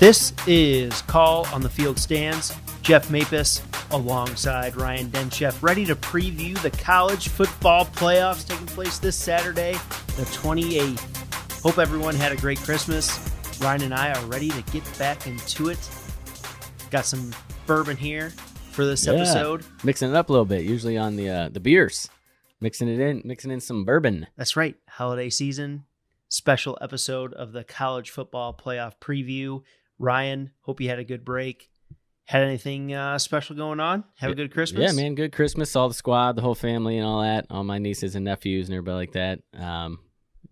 This is Call on the Field Stands. Jeff Mapis alongside Ryan Denchef, ready to preview the college football playoffs taking place this Saturday, the 28th. Hope everyone had a great Christmas. Ryan and I are ready to get back into it. Got some bourbon here for this episode. Mixing it up a little bit, usually on the beers. Mixing in some bourbon. That's right. Holiday season, special episode of the college football playoff preview. Ryan, hope you had a good break. Had anything special going on? Have a good Christmas? Yeah, man, good Christmas. Saw the squad, the whole family and all that. All my nieces and nephews and everybody like that.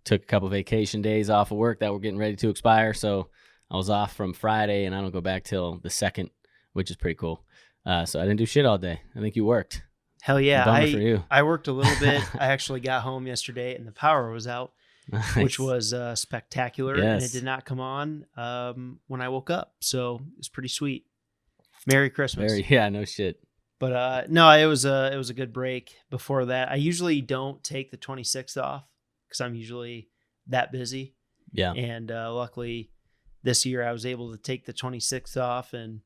Took a couple vacation days off of work that were getting ready to expire. So I was off from Friday, and I don't go back till the 2nd, which is pretty cool. So I didn't do shit all day. I think you worked. Hell yeah. Bummer for you. I worked a little bit. I actually got home yesterday, and the power was out. Nice. Which was spectacular, yes. And it did not come on when I woke up, so it's pretty sweet. Merry Christmas. No shit. But no, it was a good break. Before that, I usually don't take the 26th off because I'm usually that busy. Yeah. And luckily, this year I was able to take the 26th off, and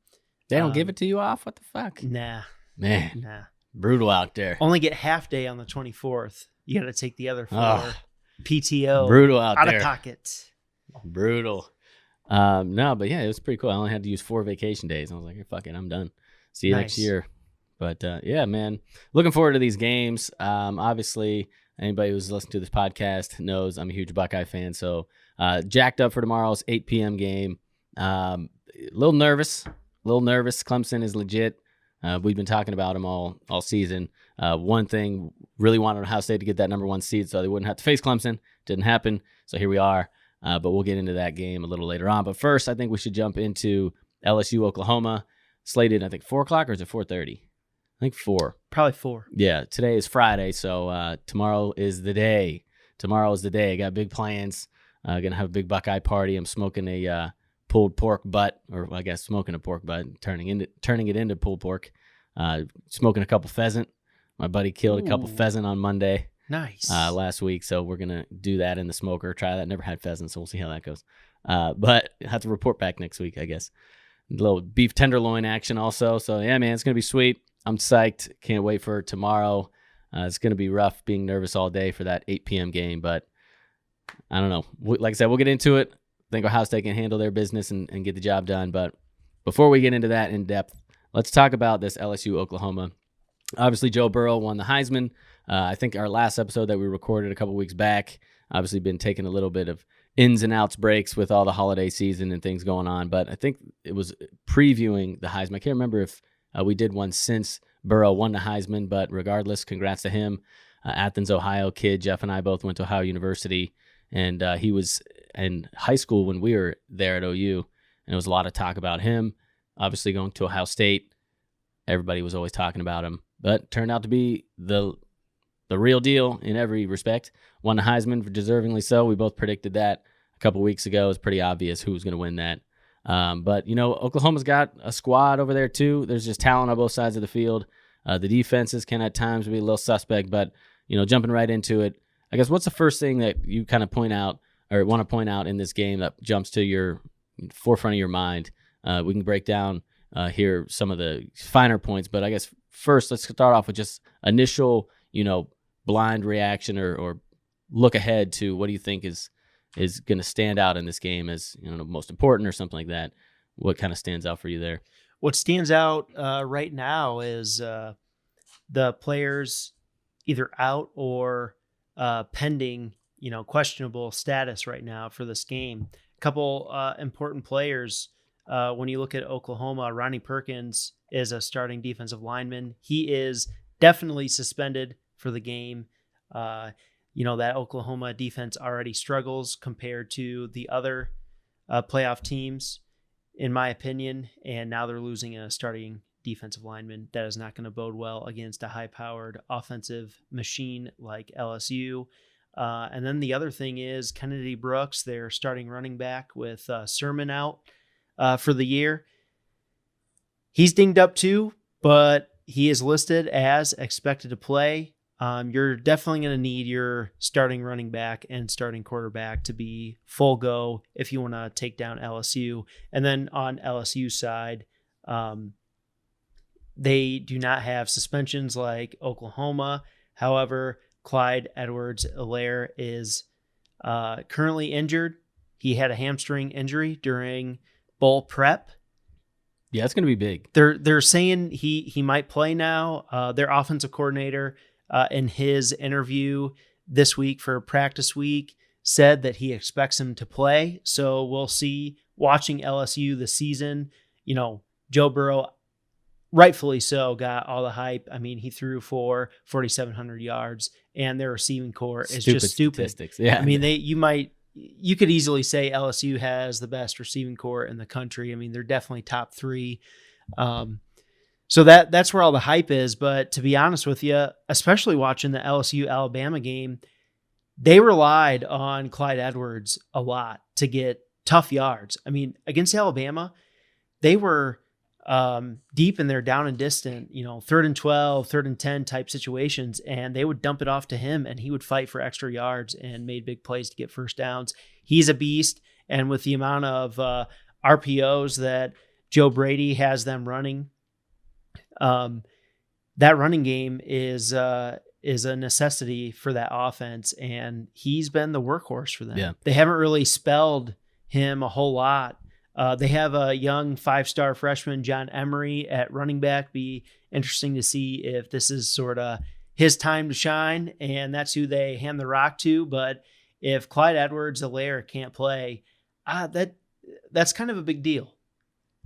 they don't give it to you off. What the fuck? Nah, man, nah. Brutal out there. Only get half day on the 24th. You got to take the other 4. PTO. Brutal out there. Out of pocket. Brutal. No, but yeah, it was pretty cool. I only had to use 4 vacation days. I was like, fuck it, I'm done. See you next year. But yeah, man, looking forward to these games. Obviously, anybody who's listened to this podcast knows I'm a huge Buckeye fan. So jacked up for tomorrow's 8 p.m. game. A little nervous. Clemson is legit. We've been talking about them all season. One thing, really wanted Ohio State to get that number 1 seed so they wouldn't have to face Clemson. Didn't happen, so here we are. But we'll get into that game a little later on. But first, I think we should jump into LSU, Oklahoma. Slated, I think, 4 o'clock, or is it 4:30? I think 4. Probably 4. Yeah, today is Friday, so tomorrow is the day. I got big plans. Going to have a big Buckeye party. I'm smoking a pulled pork butt, or I guess smoking a pork butt, turning it into pulled pork. Smoking a couple pheasant. My buddy killed a couple pheasant on Monday. Nice. Last week, so we're gonna do that in the smoker. Try that. Never had pheasant, so we'll see how that goes. But I have to report back next week, I guess. A little beef tenderloin action also. So yeah, man, it's gonna be sweet. I'm psyched. Can't wait for tomorrow. It's gonna be rough being nervous all day for that 8 p.m. game, but I don't know. Like I said, we'll get into it. I think Ohio State can handle their business and get the job done. But before we get into that in depth, let's talk about this LSU Oklahoma. Obviously, Joe Burrow won the Heisman. I think our last episode that we recorded a couple weeks back, obviously been taking a little bit of ins and outs breaks with all the holiday season and things going on. But I think it was previewing the Heisman. I can't remember if we did one since Burrow won the Heisman, but regardless, congrats to him. Athens, Ohio kid. Jeff and I both went to Ohio University, and he was in high school when we were there at OU, and there was a lot of talk about him. Obviously, going to Ohio State, everybody was always talking about him, but turned out to be the real deal in every respect. Won the Heisman, deservingly so. We both predicted that a couple weeks ago. It was pretty obvious who was going to win that. But, Oklahoma's got a squad over there, too. There's just talent on both sides of the field. The defenses can at times be a little suspect, but, jumping right into it, I guess what's the first thing that you kind of point out or want to point out in this game that jumps to your forefront of your mind? We can break down here some of the finer points, but I guess first let's start off with just initial, blind reaction or look ahead to what do you think is going to stand out in this game as most important or something like that. What kind of stands out for you there? What stands out right now is the players either out or pending, questionable status right now for this game. A couple important players. When you look at Oklahoma, Ronnie Perkins is a starting defensive lineman. He is definitely suspended for the game. That Oklahoma defense already struggles compared to the other playoff teams, in my opinion, and now they're losing a starting defensive lineman. That is not going to bode well against a high-powered offensive machine like LSU. And then the other thing is Kennedy Brooks, their starting running back, with Sermon out for the year. He's dinged up too, but he is listed as expected to play. you're definitely going to need your starting running back and starting quarterback to be full go if you want to take down LSU. And then on LSU side, they do not have suspensions like Oklahoma. However, Clyde Edwards-Helaire is currently injured. He had a hamstring injury during bowl prep. Yeah, it's going to be big. They're saying he might play now. Their offensive coordinator in his interview this week for practice week said that he expects him to play. So we'll see. Watching LSU this season, Joe Burrow, rightfully so, got all the hype. I mean, he threw for 4,700 yards, and their receiving core is just stupid. Statistics. Yeah, I mean, you could easily say LSU has the best receiving core in the country. I mean, they're definitely top 3. So that's where all the hype is. But to be honest with you, especially watching the LSU-Alabama game, they relied on Clyde Edwards a lot to get tough yards. I mean, against Alabama, they were deep in their down and distant, 3rd and 12, 3rd and 10 type situations, and they would dump it off to him, and he would fight for extra yards and made big plays to get first downs. He's a beast, and with the amount of RPOs that Joe Brady has them running, that running game is a necessity for that offense, and he's been the workhorse for them. Yeah. They haven't really spelled him a whole lot. They have a young 5-star freshman, John Emery, at running back. Be interesting to see if this is sort of his time to shine, and that's who they hand the rock to. But if Clyde Edwards-Helaire can't play, that's kind of a big deal.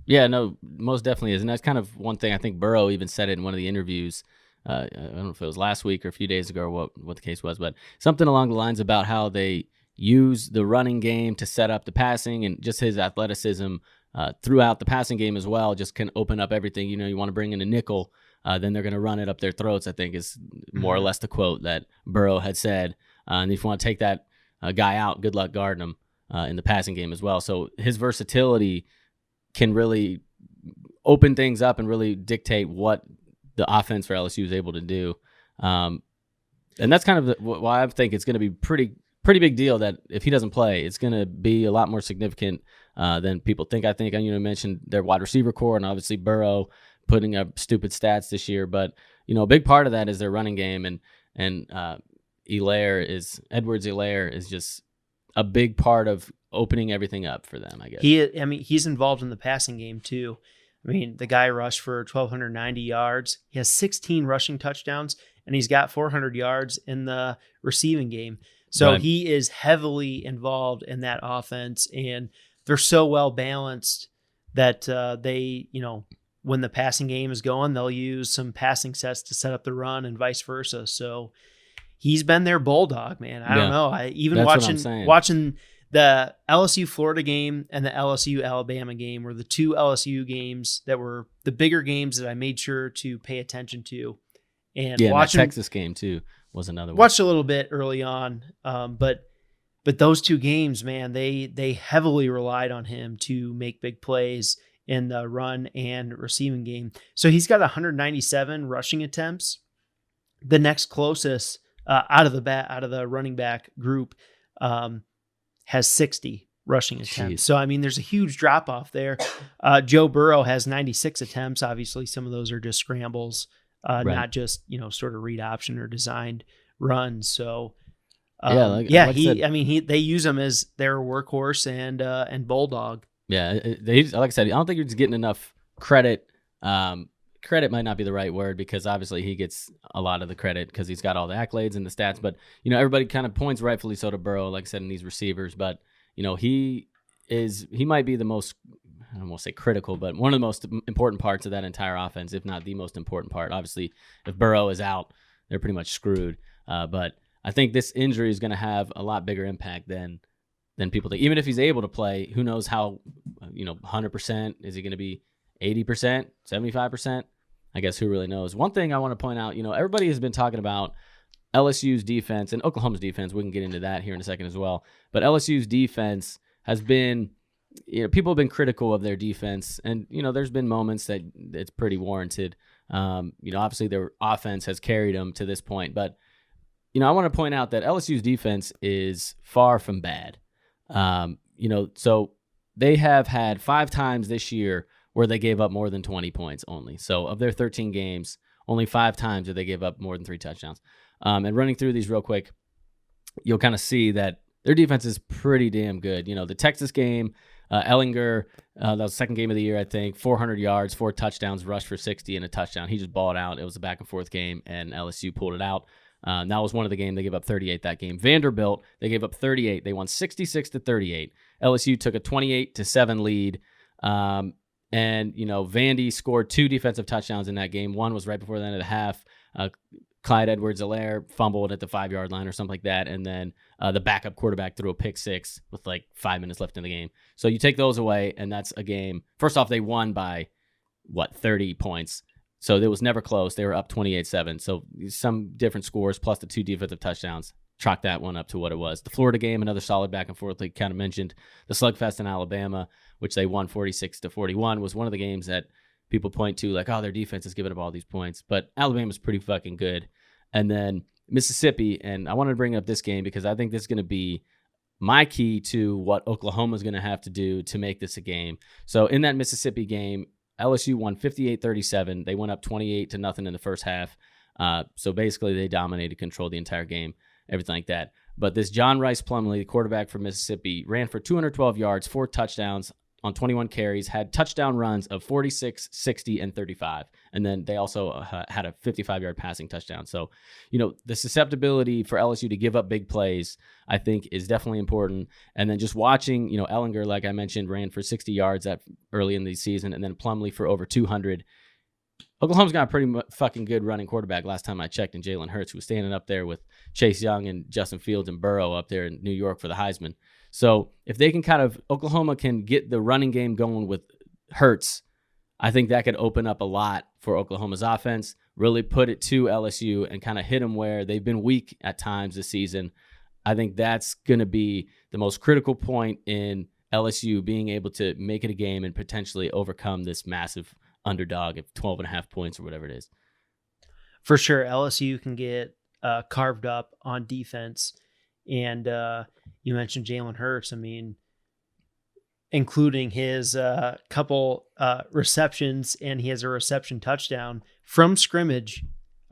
Yeah, no, most definitely is. And that's kind of one thing. I think Burrow even said it in one of the interviews. I don't know if it was last week or a few days ago or what the case was, but something along the lines about how they use the running game to set up the passing, and just his athleticism throughout the passing game as well just can open up everything. You want to bring in a nickel, then they're going to run it up their throats, I think is more or less the quote that Burrow had said. And if you want to take that guy out, good luck guarding him in the passing game as well. So his versatility can really open things up and really dictate what the offense for LSU is able to do. And that's kind of why I think it's going to be pretty big deal that if he doesn't play, it's going to be a lot more significant than people think. I think, mentioned their wide receiver core, and obviously Burrow putting up stupid stats this year. But, a big part of that is their running game, and Edwards-Helaire is just a big part of opening everything up for them, I guess. He's involved in the passing game too. I mean, the guy rushed for 1,290 yards. He has 16 rushing touchdowns, and he's got 400 yards in the receiving game. So Right. He is heavily involved in that offense, and they're so well balanced that they, when the passing game is going, they'll use some passing sets to set up the run and vice versa. So he's been their bulldog, man. I don't know. Watching the LSU Florida game and the LSU Alabama game were the two LSU games that were the bigger games that I made sure to pay attention to. And watching that Texas game too was another one. Watched a little bit early on, but those two games, man, they heavily relied on him to make big plays in the run and receiving game. So he's got 197 rushing attempts. The next closest out of the running back group has 60 rushing attempts. Jeez. So, there's a huge drop off there. Joe Burrow has 96 attempts. Obviously, some of those are just scrambles, Right. not just, sort of read option or designed runs. So, they use him as their workhorse and bulldog. Yeah, like I said, I don't think he's getting enough credit. Credit might not be the right word, because obviously he gets a lot of the credit because he's got all the accolades and the stats. But, everybody kind of points rightfully so to Burrow, like I said, in these receivers. But, he might be the most, I don't want to say critical, but one of the most important parts of that entire offense, if not the most important part. Obviously, if Burrow is out, they're pretty much screwed. But I think this injury is going to have a lot bigger impact than people think. Even if he's able to play, who knows how, 100%, is he going to be 80%, 75%? I guess who really knows. One thing I want to point out, everybody has been talking about LSU's defense and Oklahoma's defense. We can get into that here in a second as well. But LSU's defense has been, people have been critical of their defense. And, there's been moments that it's pretty warranted. Obviously their offense has carried them to this point. But I want to point out that LSU's defense is far from bad. So they have had 5 times this year where they gave up more than 20 points only. So of their 13 games, only 5 times did they give up more than 3 touchdowns. And running through these real quick, you'll kind of see that their defense is pretty damn good. The Texas game, Ellinger, that was the second game of the year, I think, 400 yards, 4 touchdowns, rushed for 60 and a touchdown. He just balled out. It was a back and forth game, and LSU pulled it out. That was one of the games. They gave up 38 that game. Vanderbilt, they gave up 38. They won 66-38. LSU took a 28-7 lead. Vandy scored 2 defensive touchdowns in that game. One was right before the end of the half. Clyde Edwards-Helaire fumbled at the 5-yard line or something like that. And then the backup quarterback threw a pick 6 with like 5 minutes left in the game. So you take those away, and that's a game. First off, they won by 30 points. So it was never close. They were up 28-7. So some different scores plus the 2 defensive touchdowns. Chalk that one up to what it was. The Florida game, another solid back and forth, like kind of mentioned. The slugfest in Alabama, which they won 46-41, was one of the games that people point to like, oh, their defense is giving up all these points. But Alabama's pretty fucking good. And then Mississippi, and I wanted to bring up this game because I think this is going to be my key to what Oklahoma's going to have to do to make this a game. So in that Mississippi game, LSU won 58-37. They went up 28-0 in the first half. So basically they dominated, controlled the entire game, everything like that. But this John Rice Plumlee, the quarterback from Mississippi, ran for 212 yards, 4 touchdowns on 21 carries, had touchdown runs of 46, 60, and 35. And then they also had a 55-yard passing touchdown. So, the susceptibility for LSU to give up big plays, I think, is definitely important. And then just watching, Ellinger, like I mentioned, ran for 60 yards early in the season, and then Plumlee for over 200. Oklahoma's got a pretty fucking good running quarterback last time I checked in Jalen Hurts, who was standing up there with Chase Young and Justin Fields and Burrow up there in New York for the Heisman. So if they can Oklahoma can get the running game going with Hurts, I think that could open up a lot for Oklahoma's offense, really put it to LSU and kind of hit them where they've been weak at times this season. I think that's going to be the most critical point in LSU being able to make it a game and potentially overcome this massive underdog of 12.5 points or whatever it is. For sure, LSU can get carved up on defense. And you mentioned Jalen Hurts. I mean, including his couple receptions, and he has a reception touchdown from scrimmage.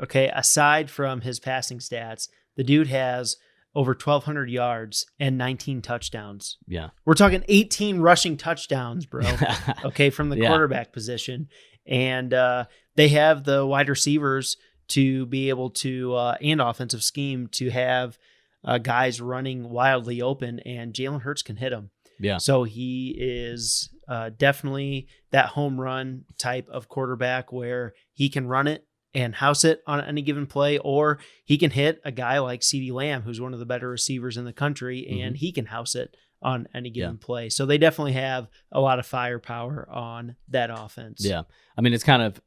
Okay, aside from his passing stats, the dude has over 1,200 yards and 19 touchdowns. Yeah. We're talking 18 rushing touchdowns, bro. Okay, from the quarterback position. And they have the wide receivers to be able to, and offensive scheme to have guys running wildly open, and Jalen Hurts can hit them. Yeah. So he is definitely that home run type of quarterback where he can run it and house it on any given play, or he can hit a guy like CeeDee Lamb, who's one of the better receivers in the country, and he can house it on any given play. So they definitely have a lot of firepower on that offense. Yeah. I mean, it's kind of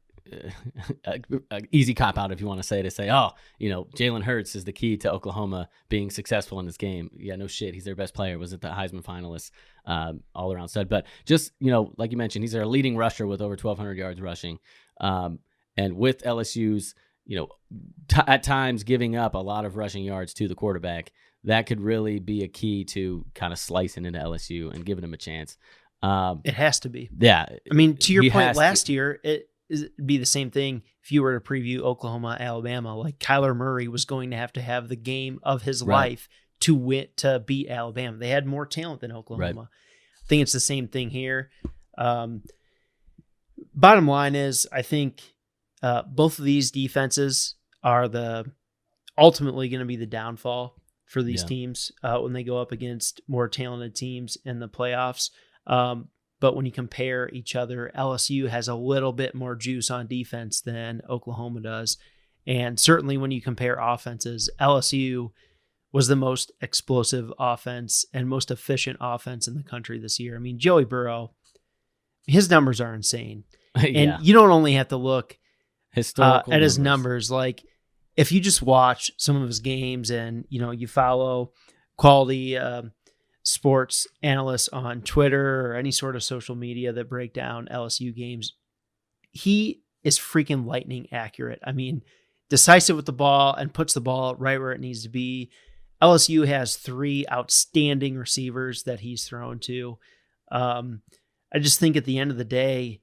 an easy cop out if you want to say, Jalen Hurts is the key to Oklahoma being successful in this game. Yeah, no shit. He's their best player. Was it the Heisman finalist, all around stud. But just, like you mentioned, he's their leading rusher with over 1,200 yards rushing. And with LSU's, at times giving up a lot of rushing yards to the quarterback, that could really be a key to kind of slicing into LSU and giving them a chance. It has to be. Yeah. I mean, to your point, last year, it'd be the same thing if you were to preview Oklahoma, Alabama. Like Kyler Murray was going to have the game of his life to beat Alabama. They had more talent than Oklahoma. I think it's the same thing here. Bottom line is, I think both of these defenses are ultimately going to be the downfall for these teams when they go up against more talented teams in the playoffs. But when you compare each other, LSU has a little bit more juice on defense than Oklahoma does. And certainly when you compare offenses, LSU was the most explosive offense and most efficient offense in the country this year. I mean, Joey Burrow, his numbers are insane. And you don't only have to look at his numbers. Like, if you just watch some of his games and, you follow quality sports analysts on Twitter or any sort of social media that break down LSU games, he is freaking lightning accurate. I mean, decisive with the ball and puts the ball right where it needs to be. LSU has 3 outstanding receivers that he's thrown to. I just think at the end of the day,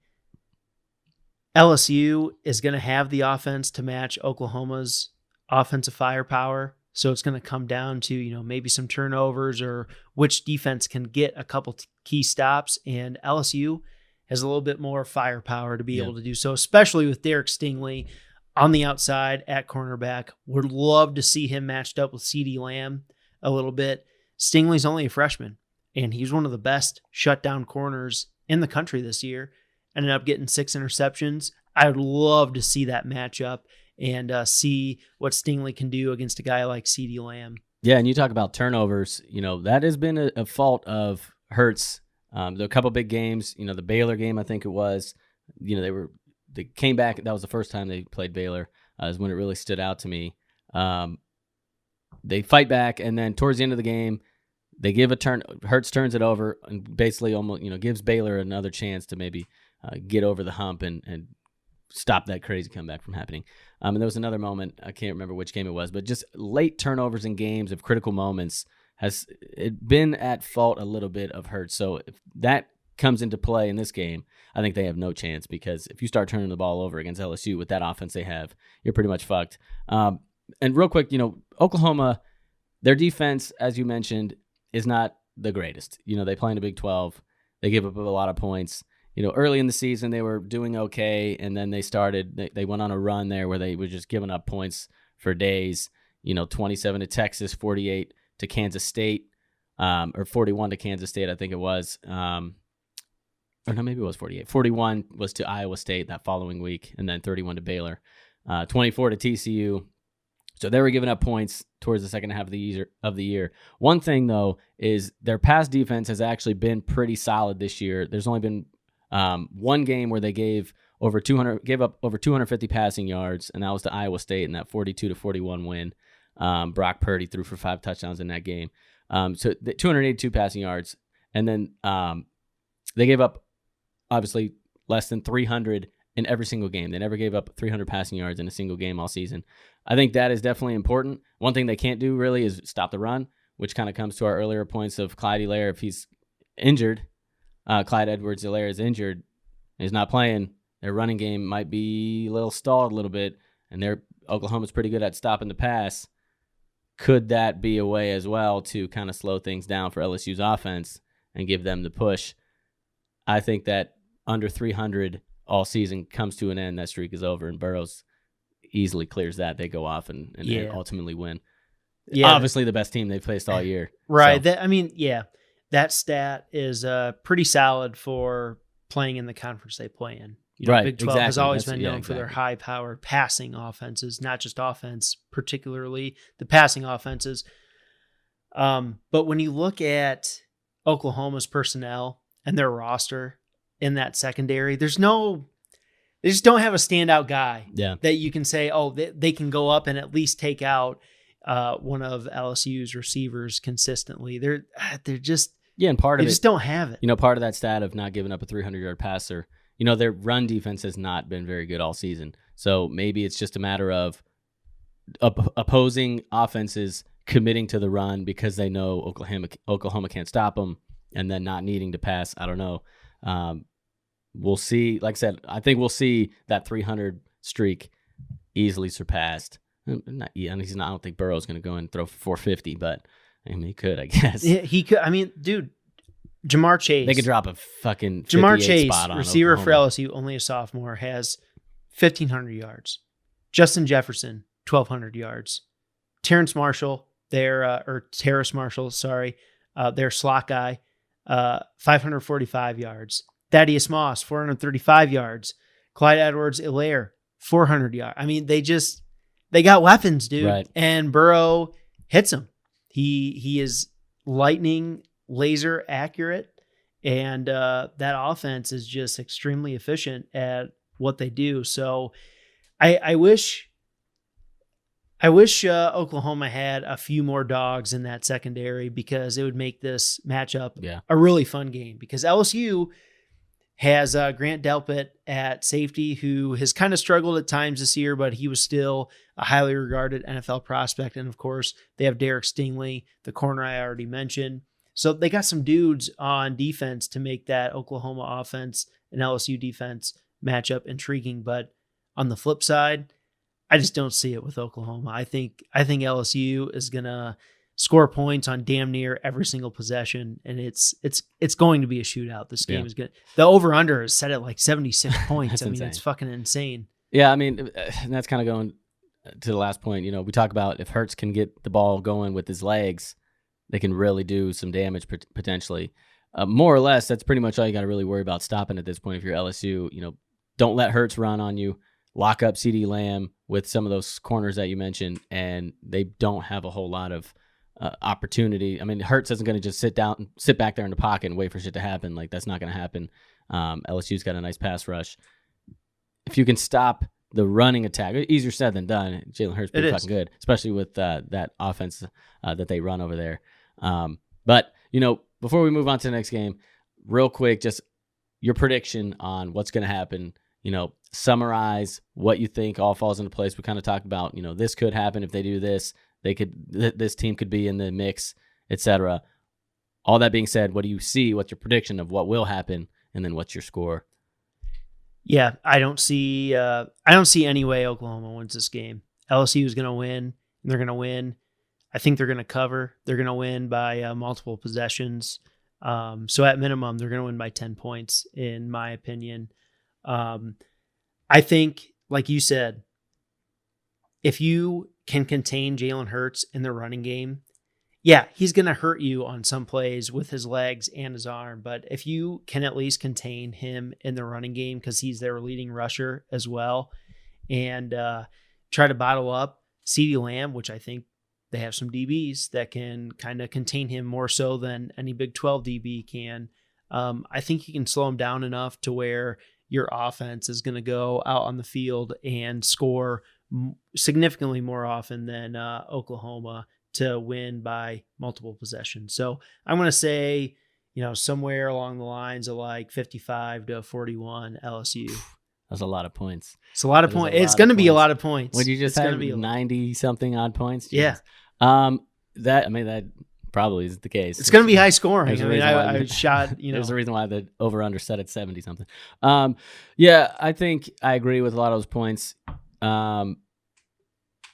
LSU is going to have the offense to match Oklahoma's offensive firepower. So it's going to come down to, maybe some turnovers or which defense can get a couple key stops. And LSU has a little bit more firepower to be able to do so, especially with Derek Stingley on the outside at cornerback. Would love to see him matched up with CeeDee Lamb a little bit. Stingley's only a freshman, and he's one of the best shutdown corners in the country this year. Ended up getting 6 interceptions. I would love to see that matchup and see what Stingley can do against a guy like CeeDee Lamb. Yeah, and you talk about turnovers. That has been a fault of Hurts. There were a couple big games. The Baylor game, I think it was. They came back. That was the first time they played Baylor. Is when it really stood out to me. They fight back, and then towards the end of the game, they give a turn. Hurts turns it over and basically almost gives Baylor another chance to maybe get over the hump and stop that crazy comeback from happening. And there was another moment, I can't remember which game it was, but just late turnovers in games of critical moments has it been at fault a little bit of Hurts. So if that comes into play in this game, I think they have no chance, because if you start turning the ball over against LSU with that offense they have, you're pretty much fucked. And real quick, Oklahoma, their defense, as you mentioned, is not the greatest. They play in the Big 12. They give up a lot of points. Early in the season, they were doing okay, and then they went on a run there where they were just giving up points for days. 27 to Texas, 48 to Kansas State, or 41 to Kansas State, I think it was. Or no, maybe it was 48. 41 was to Iowa State that following week, and then 31 to Baylor. 24 to TCU. So they were giving up points towards the second half of the year. One thing, though, is their pass defense has actually been pretty solid this year. There's only been one game where they gave up over 250 passing yards, and that was to Iowa State in that 42-41 win. Brock Purdy threw for 5 touchdowns in that game. So 282 passing yards, and then they gave up obviously less than 300 in every single game. They never gave up 300 passing yards in a single game all season. I think that is definitely important. One thing they can't do really is stop the run, which kind of comes to our earlier points of Clyde Edwards-Helaire. If he's injured, Clyde Edwards-Helaire is injured, he's not playing, their running game might be a little stalled a little bit, and Oklahoma's pretty good at stopping the pass. Could that be a way as well to kind of slow things down for LSU's offense and give them the push? I think that under 300 all season comes to an end. That streak is over, and Burrows easily clears that. They go off and ultimately win. Yeah, obviously the best team they've faced all year. Right. So. That stat is pretty solid for playing in the conference they play in. Right. Big 12 has always been known exactly. for their high-powered passing offenses, not just offense, particularly the passing offenses. But when you look at Oklahoma's personnel and their roster in that secondary, they just don't have a standout guy that you can say, they can go up and at least take out one of LSU's receivers consistently. They're just and part of they just don't have it. Part of that stat of not giving up a 300-yard passer, their run defense has not been very good all season. So maybe it's just a matter of opposing offenses committing to the run because they know Oklahoma can't stop them, and then not needing to pass. I don't know. We'll see. Like I said, I think we'll see that 300 streak easily surpassed. I don't think Burrow's going to go and throw for 450, but he could, I guess. Yeah, he could. Dude, Jamar Chase. They could drop a fucking 58 Jamar Chase, spot on receiver Oklahoma. for LSU, only a sophomore, has 1,500 yards. Justin Jefferson, 1,200 yards. Terrace Marshall, their slot guy, 545 yards. Thaddeus Moss, 435 yards. Clyde Edwards-Helaire, 400 yards. They got weapons, dude. Right. And Burrow hits them. He is lightning laser accurate, and that offense is just extremely efficient at what they do. So I wish Oklahoma had a few more dogs in that secondary, because it would make this matchup a really fun game, because LSU has Grant Delpit at safety, who has kind of struggled at times this year, but he was still a highly regarded NFL prospect. And of course, they have Derek Stingley, the corner I already mentioned. So they got some dudes on defense to make that Oklahoma offense and LSU defense matchup intriguing. But on the flip side, I just don't see it with Oklahoma. I think LSU is gonna score points on damn near every single possession, and it's going to be a shootout. This game is good. The over/under is set at like 76 points. I mean, insane. It's fucking insane. Yeah, I mean, that's kind of going to the last point. You know, we talk about if Hurts can get the ball going with his legs, they can really do some damage potentially. More or less, that's pretty much all you got to really worry about stopping at this point if you're LSU. You know, don't let Hurts run on you. Lock up CeeDee Lamb with some of those corners that you mentioned, and they don't have a whole lot of opportunity. I mean, Hurts isn't going to just sit back there in the pocket and wait for shit to happen. Like, that's not going to happen. LSU's got a nice pass rush. If you can stop the running attack, easier said than done. Jalen Hurts pretty fucking good, especially with that offense that they run over there. But, you know, before we move on to the next game, real quick, just your prediction on what's going to happen. You know, summarize what you think all falls into place. We kind of talked about, you know, this could happen if they do this. This team could be in the mix, etc. All that being said, what do you see? What's your prediction of what will happen, and then what's your score? Yeah, I don't see any way Oklahoma wins this game. LSU is going to win, and they're going to win. I think they're going to cover. They're going to win by multiple possessions. So at minimum, they're going to win by 10 points, in my opinion. I think, like you said, if you can contain Jalen Hurts in the running game, yeah, he's going to hurt you on some plays with his legs and his arm. But if you can at least contain him in the running game, because he's their leading rusher as well, and try to bottle up CeeDee Lamb, which I think they have some DBs that can kind of contain him more so than any Big 12 DB can. I think you can slow him down enough to where your offense is going to go out on the field and score significantly more often than Oklahoma to win by multiple possessions. So I'm going to say, you know, somewhere along the lines of like 55-41 LSU. That's a lot of points. It's a lot of points. It's going to be a lot of points. Would you just have 90 something odd points? Jeez. Yeah. That probably is the case. It's going to be high scoring. I mean, I shot, you know. There's a reason why the over-under set at 70 something. Yeah, I think I agree with a lot of those points.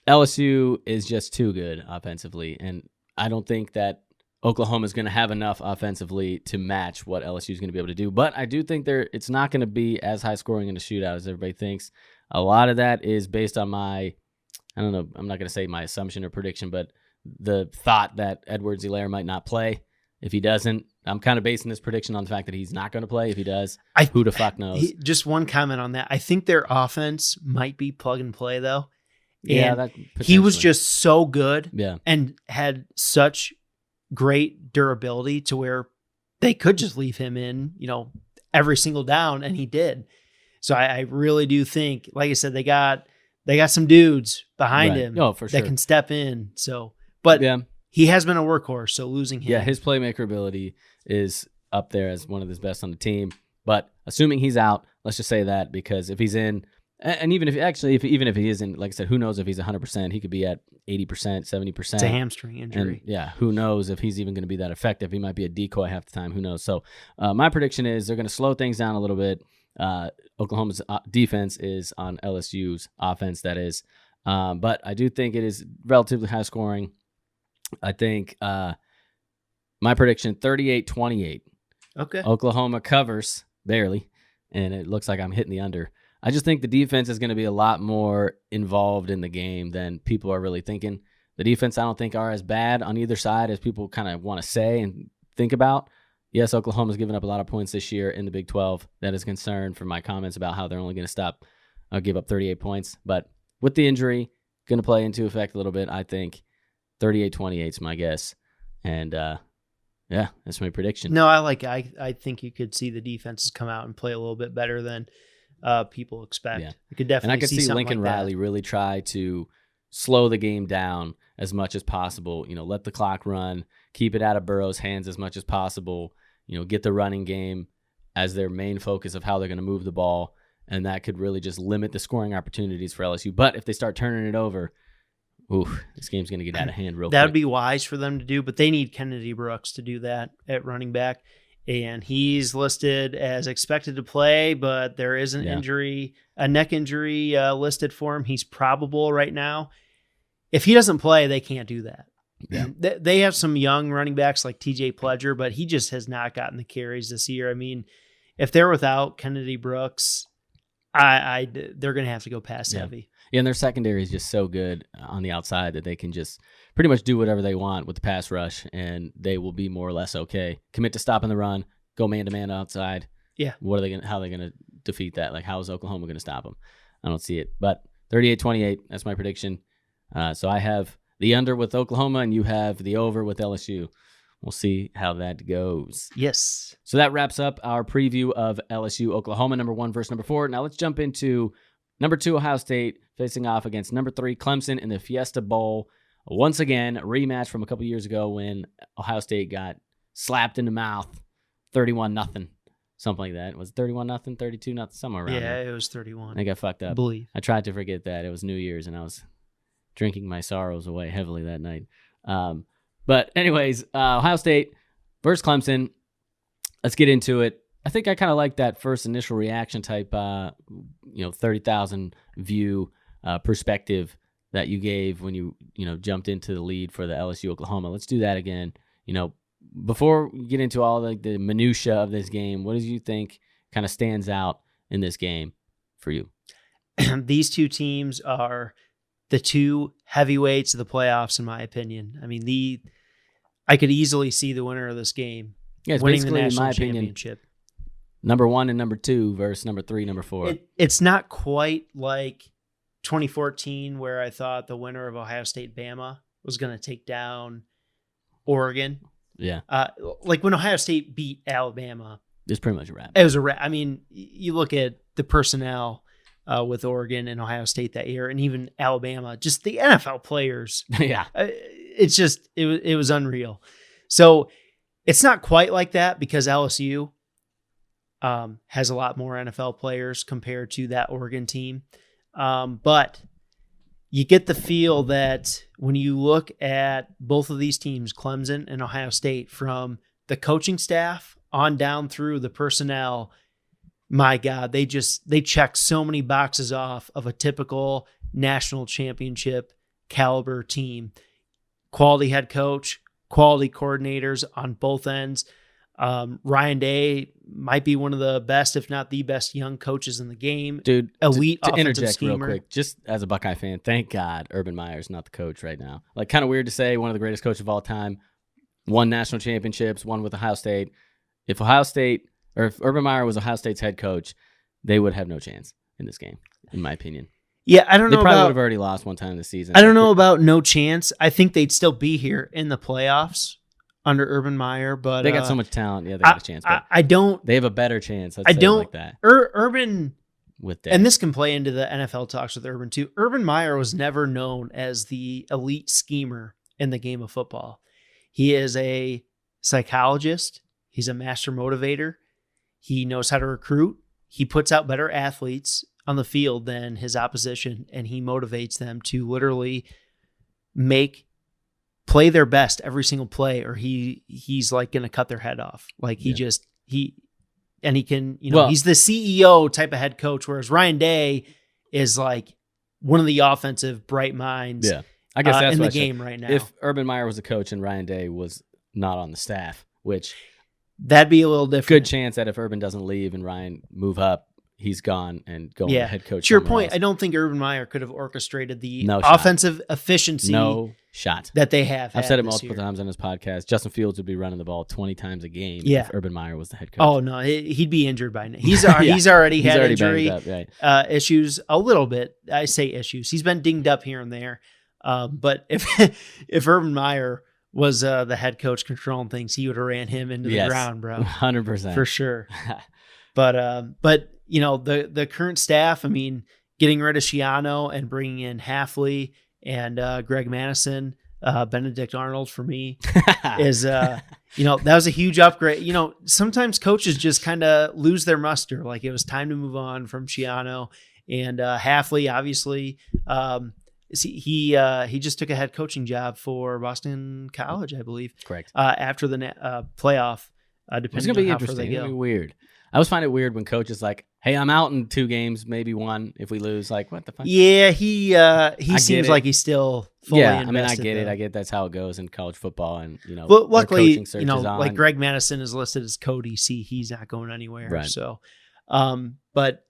LSU is just too good offensively, and I don't think that Oklahoma is going to have enough offensively to match what LSU is going to be able to do. But I do think it's not going to be as high scoring in a shootout as everybody thinks. A lot of that is based on I don't know, I'm not going to say my assumption or prediction, but the thought that Edwards-Helaire might not play. If he doesn't, I'm kind of basing this prediction on the fact that he's not going to play. If he does, who the fuck knows? Just one comment on that. I think their offense might be plug and play, though. Yeah, he was just so good, yeah, and had such great durability to where they could just leave him in, you know, every single down, and he did. So I really do think, like I said, they got some dudes behind him for sure, that can step in. So, but he has been a workhorse, so losing him, his playmaker ability is up there as one of his best on the team. But assuming he's out, let's just say that, because if he's in. And even if he isn't, like I said, who knows if he's 100%? He could be at 80%, 70%. It's a hamstring injury. And who knows if he's even going to be that effective? He might be a decoy half the time. Who knows? So my prediction is they're going to slow things down a little bit. Oklahoma's defense is on LSU's offense, that is. But I do think it is relatively high scoring. I think my prediction, 38-28. Okay. Oklahoma covers barely, and it looks like I'm hitting the under. I just think the defense is going to be a lot more involved in the game than people are really thinking. The defense, I don't think, are as bad on either side as people kind of want to say and think about. Yes, Oklahoma's given up a lot of points this year in the Big 12. That is a concern for my comments about how they're only going to give up 38 points. But with the injury, going to play into effect a little bit, I think 38-28 is my guess. And, that's my prediction. No, I think you could see the defenses come out and play a little bit better than people expect. Yeah. You could definitely and I could see Lincoln like Riley really try to slow the game down as much as possible. You know, let the clock run, keep it out of Burrow's hands as much as possible. You know, get the running game as their main focus of how they're going to move the ball, and that could really just limit the scoring opportunities for LSU. But if they start turning it over, this game's going to get out of hand real quick. That would be wise for them to do, but they need Kennedy Brooks to do that at running back. And he's listed as expected to play, but there is an injury, a neck injury listed for him. He's probable right now. If he doesn't play, they can't do that. Yeah. They have some young running backs like TJ Pledger, but he just has not gotten the carries this year. I mean, if they're without Kennedy Brooks, they're going to have to go pass heavy. Yeah, and their secondary is just so good on the outside that they can just pretty much do whatever they want with the pass rush, and they will be more or less okay. Commit to stopping the run, go man-to-man outside. Yeah. How are they going to defeat that? Like, how is Oklahoma going to stop them? I don't see it. But 38-28, that's my prediction. So I have the under with Oklahoma, and you have the over with LSU. We'll see how that goes. Yes. So that wraps up our preview of LSU, Oklahoma, number 1 versus number 4. Now let's jump into number 2, Ohio State, facing off against number 3, Clemson, in the Fiesta Bowl. Once again, a rematch from a couple years ago when Ohio State got slapped in the mouth, 31-0, something like that. Was it 31-0, 32-0, somewhere around there. Yeah, it was 31. I got fucked up. I believe. I tried to forget that. It was New Year's, and I was drinking my sorrows away heavily that night. But anyways, Ohio State versus Clemson. Let's get into it. I think I kind of like that first initial reaction type, 30,000 view perspective that you gave when you jumped into the lead for the LSU Oklahoma. Let's do that again. Before we get into all the minutia of this game, what do you think kind of stands out in this game for you? These two teams are the two heavyweights of the playoffs, in my opinion. I mean, I could easily see the winner of this game winning the national championship. Number 1 and number 2 versus number 3, number 4. It's not quite like 2014 where I thought the winner of Ohio State Bama was going to take down Oregon. Yeah. Like when Ohio State beat Alabama. It's pretty much a wrap. It was a wrap. I mean, you look at the personnel with Oregon and Ohio State that year, and even Alabama, just the NFL players. Yeah. It was unreal. So it's not quite like that because LSU has a lot more NFL players compared to that Oregon team. But you get the feel that when you look at both of these teams, Clemson and Ohio State, from the coaching staff on down through the personnel, my God, they check so many boxes off of a typical national championship caliber team. Quality head coach, quality coordinators on both ends. Ryan Day might be one of the best, if not the best, young coaches in the game. Dude, elite to offensive interject schemer. real quick, just as a Buckeye fan, thank God Urban Meyer's not the coach right now. Like, kind of weird to say, one of the greatest coaches of all time, won national championships, won with Ohio State. If Urban Meyer was Ohio State's head coach, they would have no chance in this game, in my opinion. Yeah, I don't know. They probably would have already lost one time this season. I don't know about no chance. I think they'd still be here in the playoffs under Urban Meyer, but they got so much talent. Yeah, they got a chance. But I don't. They have a better chance. I don't like that. Urban with that, and this can play into the NFL talks with Urban too. Urban Meyer was never known as the elite schemer in the game of football. He is a psychologist. He's a master motivator. He knows how to recruit. He puts out better athletes on the field than his opposition, and he motivates them to literally play their best every single play, or he's like going to cut their head off. Like he can, he's the CEO type of head coach, whereas Ryan Day is like one of the offensive bright minds. Yeah, I guess that's in the game right now. If Urban Meyer was a coach and Ryan Day was not on the staff, which that'd be a little different. Good chance that if Urban doesn't leave and Ryan move up, he's gone and going to head coach. To your point, else. I don't think Urban Meyer could have orchestrated the No offensive efficiency that they have. I've said it multiple times on this podcast. Justin Fields would be running the ball 20 times a game if Urban Meyer was the head coach. Oh, no, he'd be injured by now. He's already had injury issues a little bit. I say issues. He's been dinged up here and there. But if Urban Meyer was the head coach controlling things, he would have ran him into the ground, bro. 100%. For sure. But the current staff, I mean, getting rid of Shiano and bringing in Hafley and Greg Madison, Benedict Arnold for me is, that was a huge upgrade. Sometimes coaches just kind of lose their muster. Like it was time to move on from Schiano and Hafley, obviously. He just took a head coaching job for Boston College, I believe. Correct. After the playoff, It's depending going to on be how far interesting. they It's going to go. be weird. I always find it weird when coaches like, hey, I'm out in 2 games, maybe 1 if we lose. Like, what the fuck? Yeah, he seems like he's still fully invested. I get it. though. I get that's how it goes in college football, and Well, their luckily, coaching search is on. like Greg Madison is listed as co-DC. He's not going anywhere. Right. So, and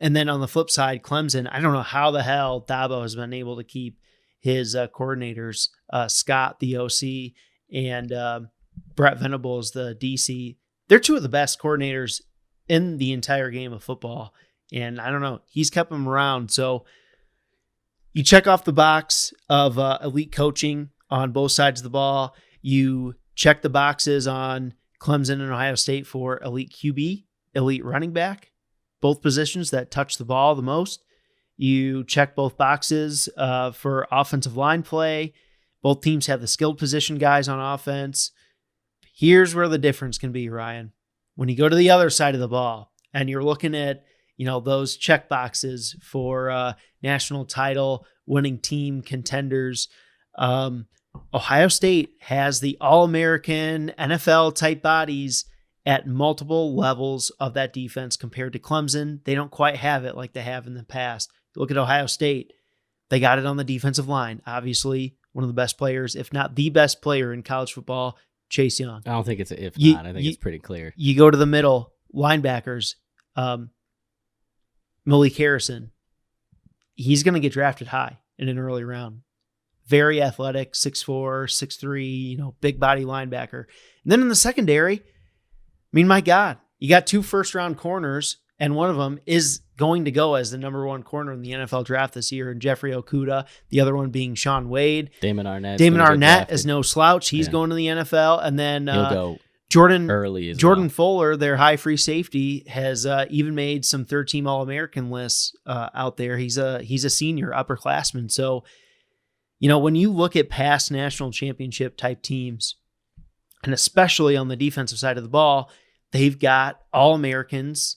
then on the flip side, Clemson, I don't know how the hell Dabo has been able to keep his coordinators, Scott, the OC, and Brett Venables, the DC. They're 2 of the best coordinators in the entire game of football. And I don't know, he's kept them around. So you check off the box of elite coaching on both sides of the ball. You check the boxes on Clemson and Ohio State for elite QB, elite running back, both positions that touch the ball the most. You check both boxes for offensive line play. Both teams have the skilled position guys on offense. Here's where the difference can be, Ryan. When you go to the other side of the ball and you're looking at, those check boxes for national title winning team contenders, Ohio State has the All-American NFL type bodies at multiple levels of that defense compared to Clemson. They don't quite have it like they have in the past. Look at Ohio State. They got it on the defensive line. Obviously, one of the best players, if not the best player in college football, Chase Young. I don't think it's a if not. I think it's pretty clear. You go to the middle, linebackers, Malik Harrison. He's going to get drafted high in an early round. Very athletic, 6'4", 6'3", big body linebacker. And then in the secondary, my God, you got 2 first-round corners, and one of them is going to go as the number 1 corner in the NFL draft this year, and Jeffrey Okudah, the other one being Shaun Wade. Damon Arnett. Damon Arnett is no slouch. He's going to the NFL. And then he'll go Jordan early as Jordan well. Fuller, their high free safety, has even made some 3rd-team All-American lists out there. He's a senior, upperclassman. So, when you look at past national championship type teams, and especially on the defensive side of the ball, they've got All-Americans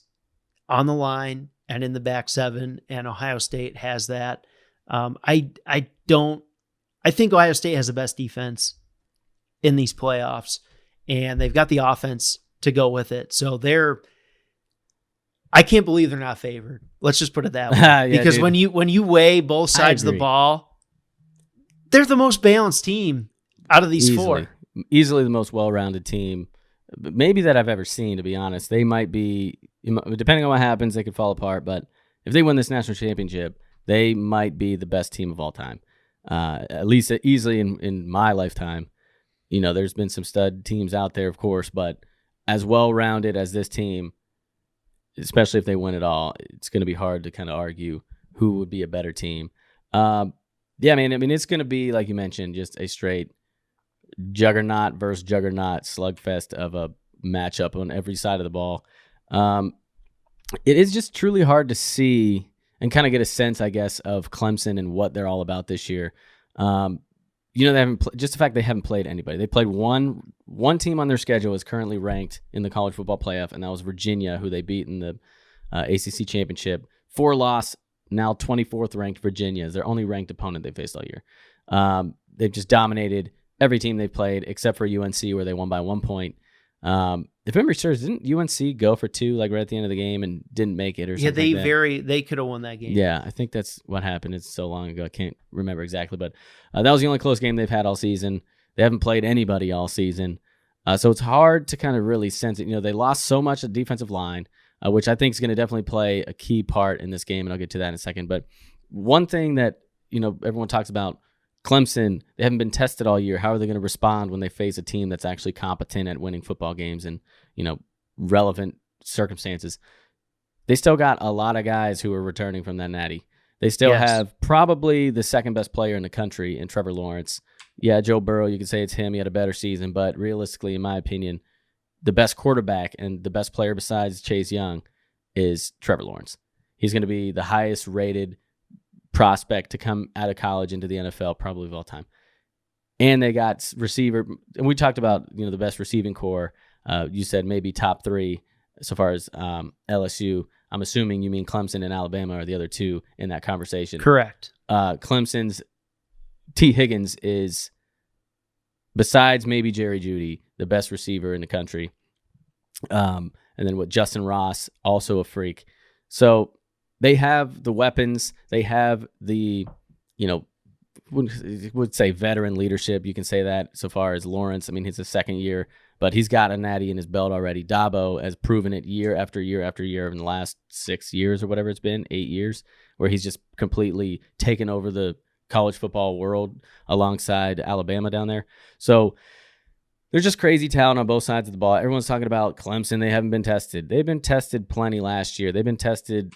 on the line and in the back 7, and Ohio State has that. I think Ohio State has the best defense in these playoffs, and they've got the offense to go with it. So I can't believe they're not favored. Let's just put it that way. Yeah, because dude. when you weigh both sides of the ball, they're the most balanced team out of these 4. Easily the most well-rounded team, maybe that I've ever seen, to be honest. They might be, depending on what happens, they could fall apart. But if they win this national championship, they might be the best team of all time. At least easily in my lifetime. There's been some stud teams out there, of course, but as well-rounded as this team, especially if they win it all, it's going to be hard to kind of argue who would be a better team. It's going to be, like you mentioned, just a straight juggernaut versus juggernaut slugfest of a matchup on every side of the ball. It is just truly hard to see and kind of get a sense, I guess, of Clemson and what they're all about this year. They haven't just the fact they haven't played anybody. They played one team on their schedule is currently ranked in the college football playoff, and that was Virginia, who they beat in the ACC championship. 4-loss, now 24th ranked Virginia is their only ranked opponent they faced all year. They've just dominated every team they've played except for UNC, where they won by 1 point. If memory serves, didn't UNC go for 2 like right at the end of the game and didn't make it or something? Yeah, they could have won that game. Yeah, I think that's what happened. It's so long ago, I can't remember exactly, but that was the only close game they've had all season. They haven't played anybody all season, so it's hard to kind of really sense it. They lost so much of the defensive line, which I think is going to definitely play a key part in this game, and I'll get to that in a second. But one thing that everyone talks about, Clemson, they haven't been tested all year. How are they going to respond when they face a team that's actually competent at winning football games in, relevant circumstances? They still got a lot of guys who are returning from that natty. They still have probably the second best player in the country in Trevor Lawrence. Yeah, Joe Burrow, you could say it's him. He had a better season, but realistically, in my opinion, the best quarterback and the best player besides Chase Young is Trevor Lawrence. He's going to be the highest rated prospect to come out of college into the NFL probably of all time. And they got receiver. And we talked about, the best receiving core. You said maybe top 3 so far as LSU. I'm assuming you mean Clemson and Alabama are the other 2 in that conversation. Correct. Clemson's T. Higgins is, besides maybe Jerry Jeudy, the best receiver in the country. And then with Justyn Ross, also a freak. So they have the weapons. They have the, would say veteran leadership. You can say that so far as Lawrence. I mean, he's his second year, but he's got a natty in his belt already. Dabo has proven it year after year after year in the last 6 years or whatever it's been, 8 years, where he's just completely taken over the college football world alongside Alabama down there. So there's just crazy talent on both sides of the ball. Everyone's talking about Clemson. They haven't been tested. They've been tested plenty last year. They've been tested,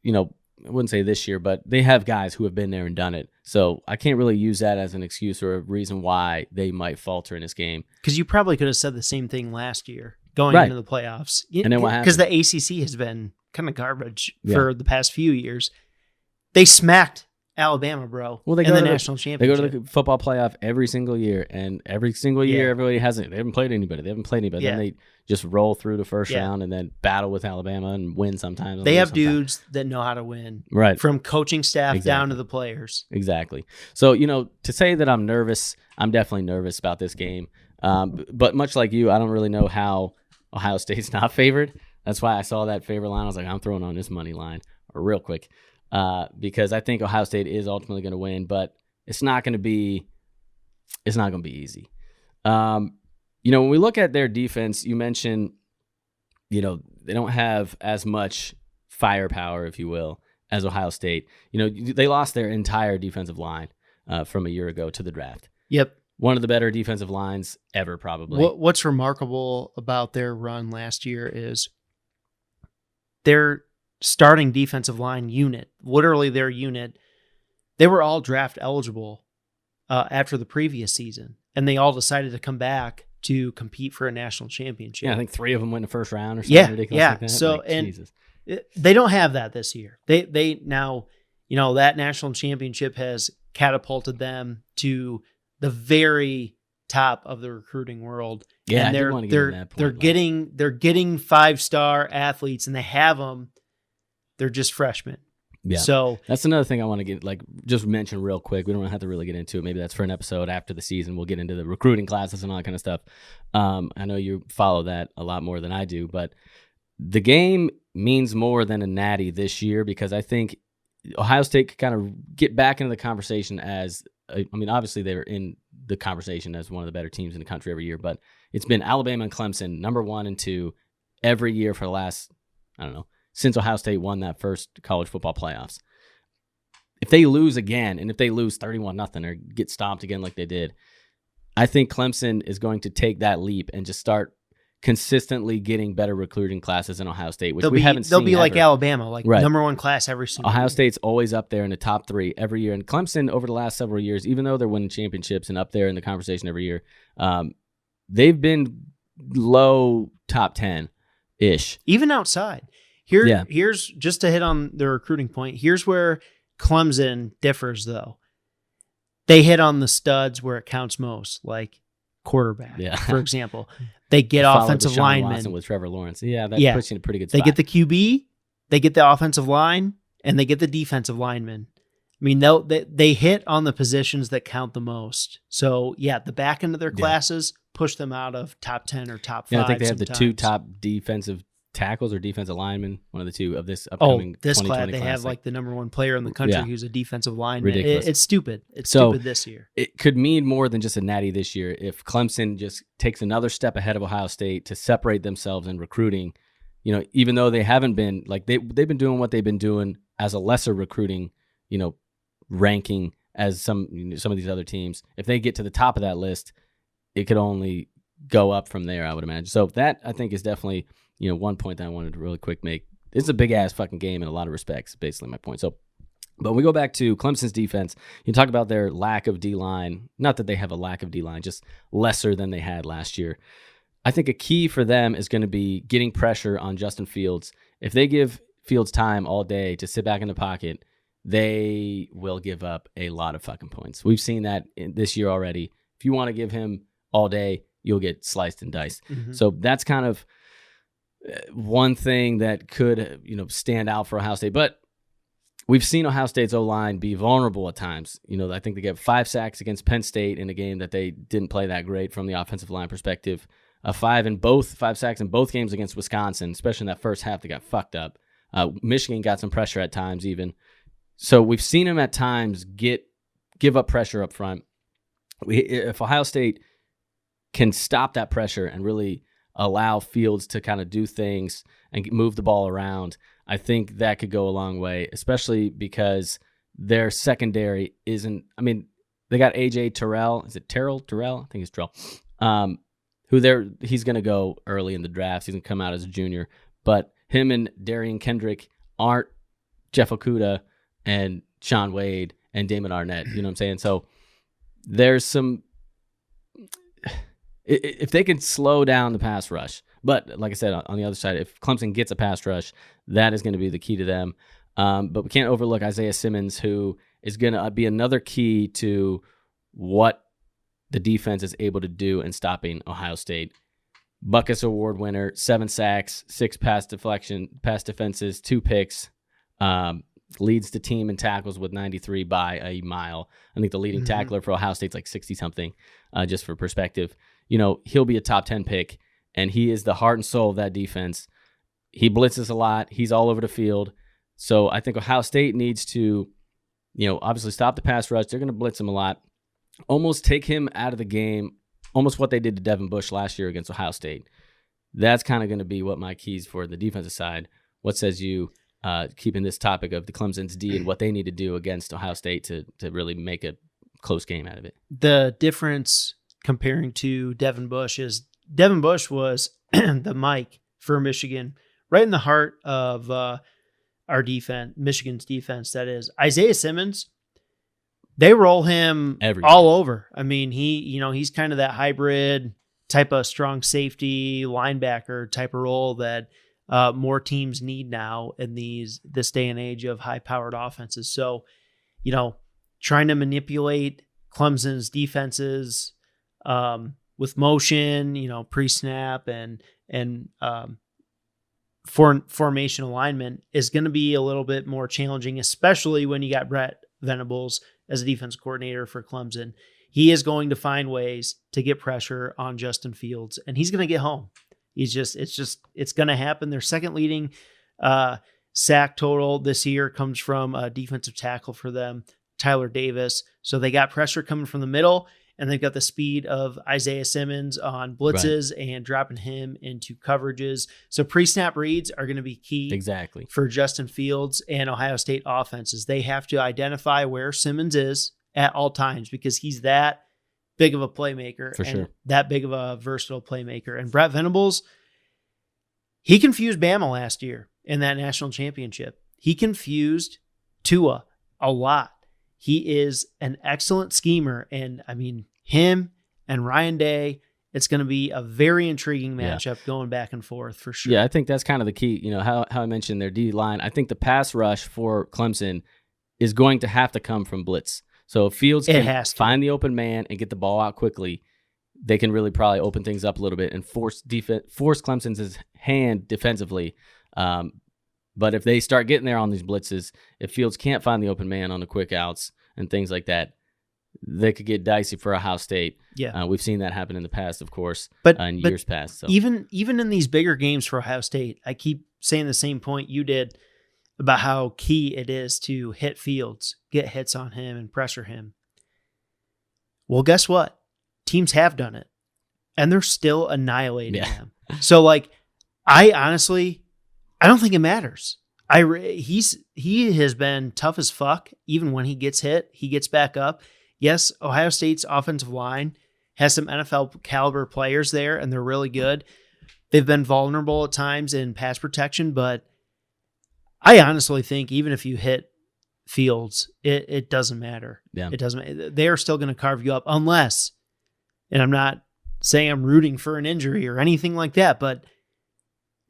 I wouldn't say this year, but they have guys who have been there and done it. So I can't really use that as an excuse or a reason why they might falter in this game. Because you probably could have said the same thing last year going into the playoffs. And then what happened? Because the ACC has been kind of garbage for the past few years. They smacked Alabama, bro, in the national championship. They go to the football playoff every single year, and every single year everybody hasn't. They haven't played anybody. Then they just roll through the first round and then battle with Alabama and win sometimes. They have dudes that know how to win, right? From coaching staff down to the players. Exactly. So to say that I'm nervous, I'm definitely nervous about this game. But much like you, I don't really know how Ohio State's not favored. That's why I saw that favorite line. I was like, I'm throwing on this money line real quick. Because I think Ohio State is ultimately going to win, but it's not going to be easy. When we look at their defense, you mentioned, they don't have as much firepower, if you will, as Ohio State. They lost their entire defensive line from a year ago to the draft. Yep. One of the better defensive lines ever, probably. What's remarkable about their run last year is their starting defensive line unit, literally their unit, they were all draft eligible after the previous season, and they all decided to come back to compete for a national championship. Yeah, I think 3 of them went in the first round or something ridiculous like that. So, they don't have that this year. They now, that national championship has catapulted them to the very top of the recruiting world. Yeah, and I did want to get to that point. They're getting 5-star athletes, and they have them. They're just freshmen. Yeah. So that's another thing I want to get, just mention real quick. We don't have to really get into it. Maybe that's for an episode after the season. We'll get into the recruiting classes and all that kind of stuff. I know you follow that a lot more than I do, but the game means more than a natty this year because I think Ohio State could kind of get back into the conversation obviously they're in the conversation as one of the better teams in the country every year, but it's been Alabama and Clemson, number 1 and 2, every year for the last, since Ohio State won that first college football playoffs. If they lose again, and if they lose 31-0 or get stomped again like they did, I think Clemson is going to take that leap and just start consistently getting better recruiting classes in Ohio State, which we haven't seen. They'll be ever. like Alabama, number 1 class every single Ohio year. State's always up there in the top 3 every year. And Clemson, over the last several years, even though they're winning championships and up there in the conversation every year, they've been low top 10-ish. Even outside. Here's just to hit on the recruiting point. Here's where Clemson differs, though. They hit on the studs where it counts most, like quarterback, for example. They get offensive linemen with Trevor Lawrence. Yeah, that puts you in a pretty good spot. They get the QB, they get the offensive line, and they get the defensive linemen. I mean, they hit on the positions that count the most. So, the back end of their classes push them out of top 10 or top 5. Yeah, I think they have the 2 top defensive tackles or defensive linemen, one of the 2 of this upcoming 2020 class. They have the number 1 player in the country who's a defensive lineman. It's stupid. It's stupid this year. It could mean more than just a natty this year if Clemson just takes another step ahead of Ohio State to separate themselves in recruiting. Even though they haven't been they've been doing what they've been doing as a lesser recruiting, ranking as some of these other teams. If they get to the top of that list, it could only go up from there, I would imagine. So that I think is definitely one point that I wanted to really quick make. It's a big ass fucking game in a lot of respects, basically my point. So, but we go back to Clemson's defense. You talk about their lack of D-line. Not that they have a lack of D-line, just lesser than they had last year. I think a key for them is going to be getting pressure on Justin Fields. If they give Fields time all day to sit back in the pocket, they will give up a lot of fucking points. We've seen that this year already. If you want to give him all day, you'll get sliced and diced. Mm-hmm. So that's kind of one thing that could, stand out for Ohio State. But we've seen Ohio State's O-line be vulnerable at times. I think they get 5 sacks against Penn State in a game that they didn't play that great from the offensive line perspective. 5 sacks in both games against Wisconsin, especially in that first half. They got fucked up. Michigan got some pressure at times even. So we've seen them at times give up pressure up front. If Ohio State can stop that pressure and really allow Fields to kind of do things and move the ball around, I think that could go a long way, especially because their secondary isn't. I mean, they got AJ Terrell. Is it Terrell? I think it's Terrell. He's going to go early in the draft. He's going to come out as a junior. But him and Darian Kendrick aren't Jeff Okudah and Shaun Wade and Damon Arnett. You know what I'm saying? So there's some. If they can slow down the pass rush, but like I said, on the other side, if Clemson gets a pass rush, that is going to be the key to them. But we can't overlook Isaiah Simmons, who is going to be another key to what the defense is able to do in stopping Ohio State. Buckus Award winner, 7 sacks, 6 pass defenses, 2 picks. Leads the team in tackles with 93 by a mile. I think the leading tackler for Ohio State's like 60-something, just for perspective. He'll be a top 10 pick, and he is the heart and soul of that defense. He blitzes a lot. He's all over the field. So I think Ohio State needs to, obviously stop the pass rush. They're going to blitz him a lot. Almost take him out of the game, almost what they did to Devin Bush last year against Ohio State. That's kind of going to be what my keys for the defensive side. What says you keeping this topic of the Clemson's D and what they need to do against Ohio State to really make a close game out of it? The difference comparing to Devin Bush is Devin Bush was the Mike for Michigan, right in the heart of our defense, Michigan's defense. That is Isaiah Simmons. They roll him all over. I mean, he's kind of that hybrid type of strong safety linebacker type of role that more teams need now in this day and age of high-powered offenses. So, trying to manipulate Clemson's defenses with motion, pre-snap and formation alignment is going to be a little bit more challenging, especially when you got Brett Venables as a defense coordinator for Clemson. He is going to find ways to get pressure on Justin Fields, and he's going to get home. It's going to happen. Their second leading sack total this year comes from a defensive tackle for them, Tyler Davis. So they got pressure coming from the middle, and they've got the speed of Isaiah Simmons on blitzes and dropping him into coverages. So pre-snap reads are going to be key for Justin Fields and Ohio State offenses. They have to identify where Simmons is at all times because he's that big of a playmaker that big of a versatile playmaker. And Brett Venables, he confused Bama last year in that national championship. He confused Tua a lot. He is an excellent schemer. And I mean, him and Ryan Day, it's going to be a very intriguing matchup going back and forth for sure. Yeah, I think that's kind of the key. How I mentioned their D line. I think the pass rush for Clemson is going to have to come from blitz. So if Fields can find the open man and get the ball out quickly, they can really probably open things up a little bit and force Clemson's hand defensively. But if they start getting there on these blitzes, if Fields can't find the open man on the quick outs and things like that, they could get dicey for Ohio State. Yeah, we've seen that happen in the past, of course, but years past. So. Even in these bigger games for Ohio State, I keep saying the same point you did about how key it is to hit Fields, get hits on him, and pressure him. Well, guess what? Teams have done it, and they're still annihilating him. So, I honestly, I don't think it matters. He has been tough as fuck. Even when he gets hit, he gets back up. Yes, Ohio State's offensive line has some NFL caliber players there, and they're really good. They've been vulnerable at times in pass protection, but I honestly think even if you hit Fields, it doesn't matter. Yeah. It doesn't. They are still going to carve you up unless, and I'm not saying I'm rooting for an injury or anything like that, but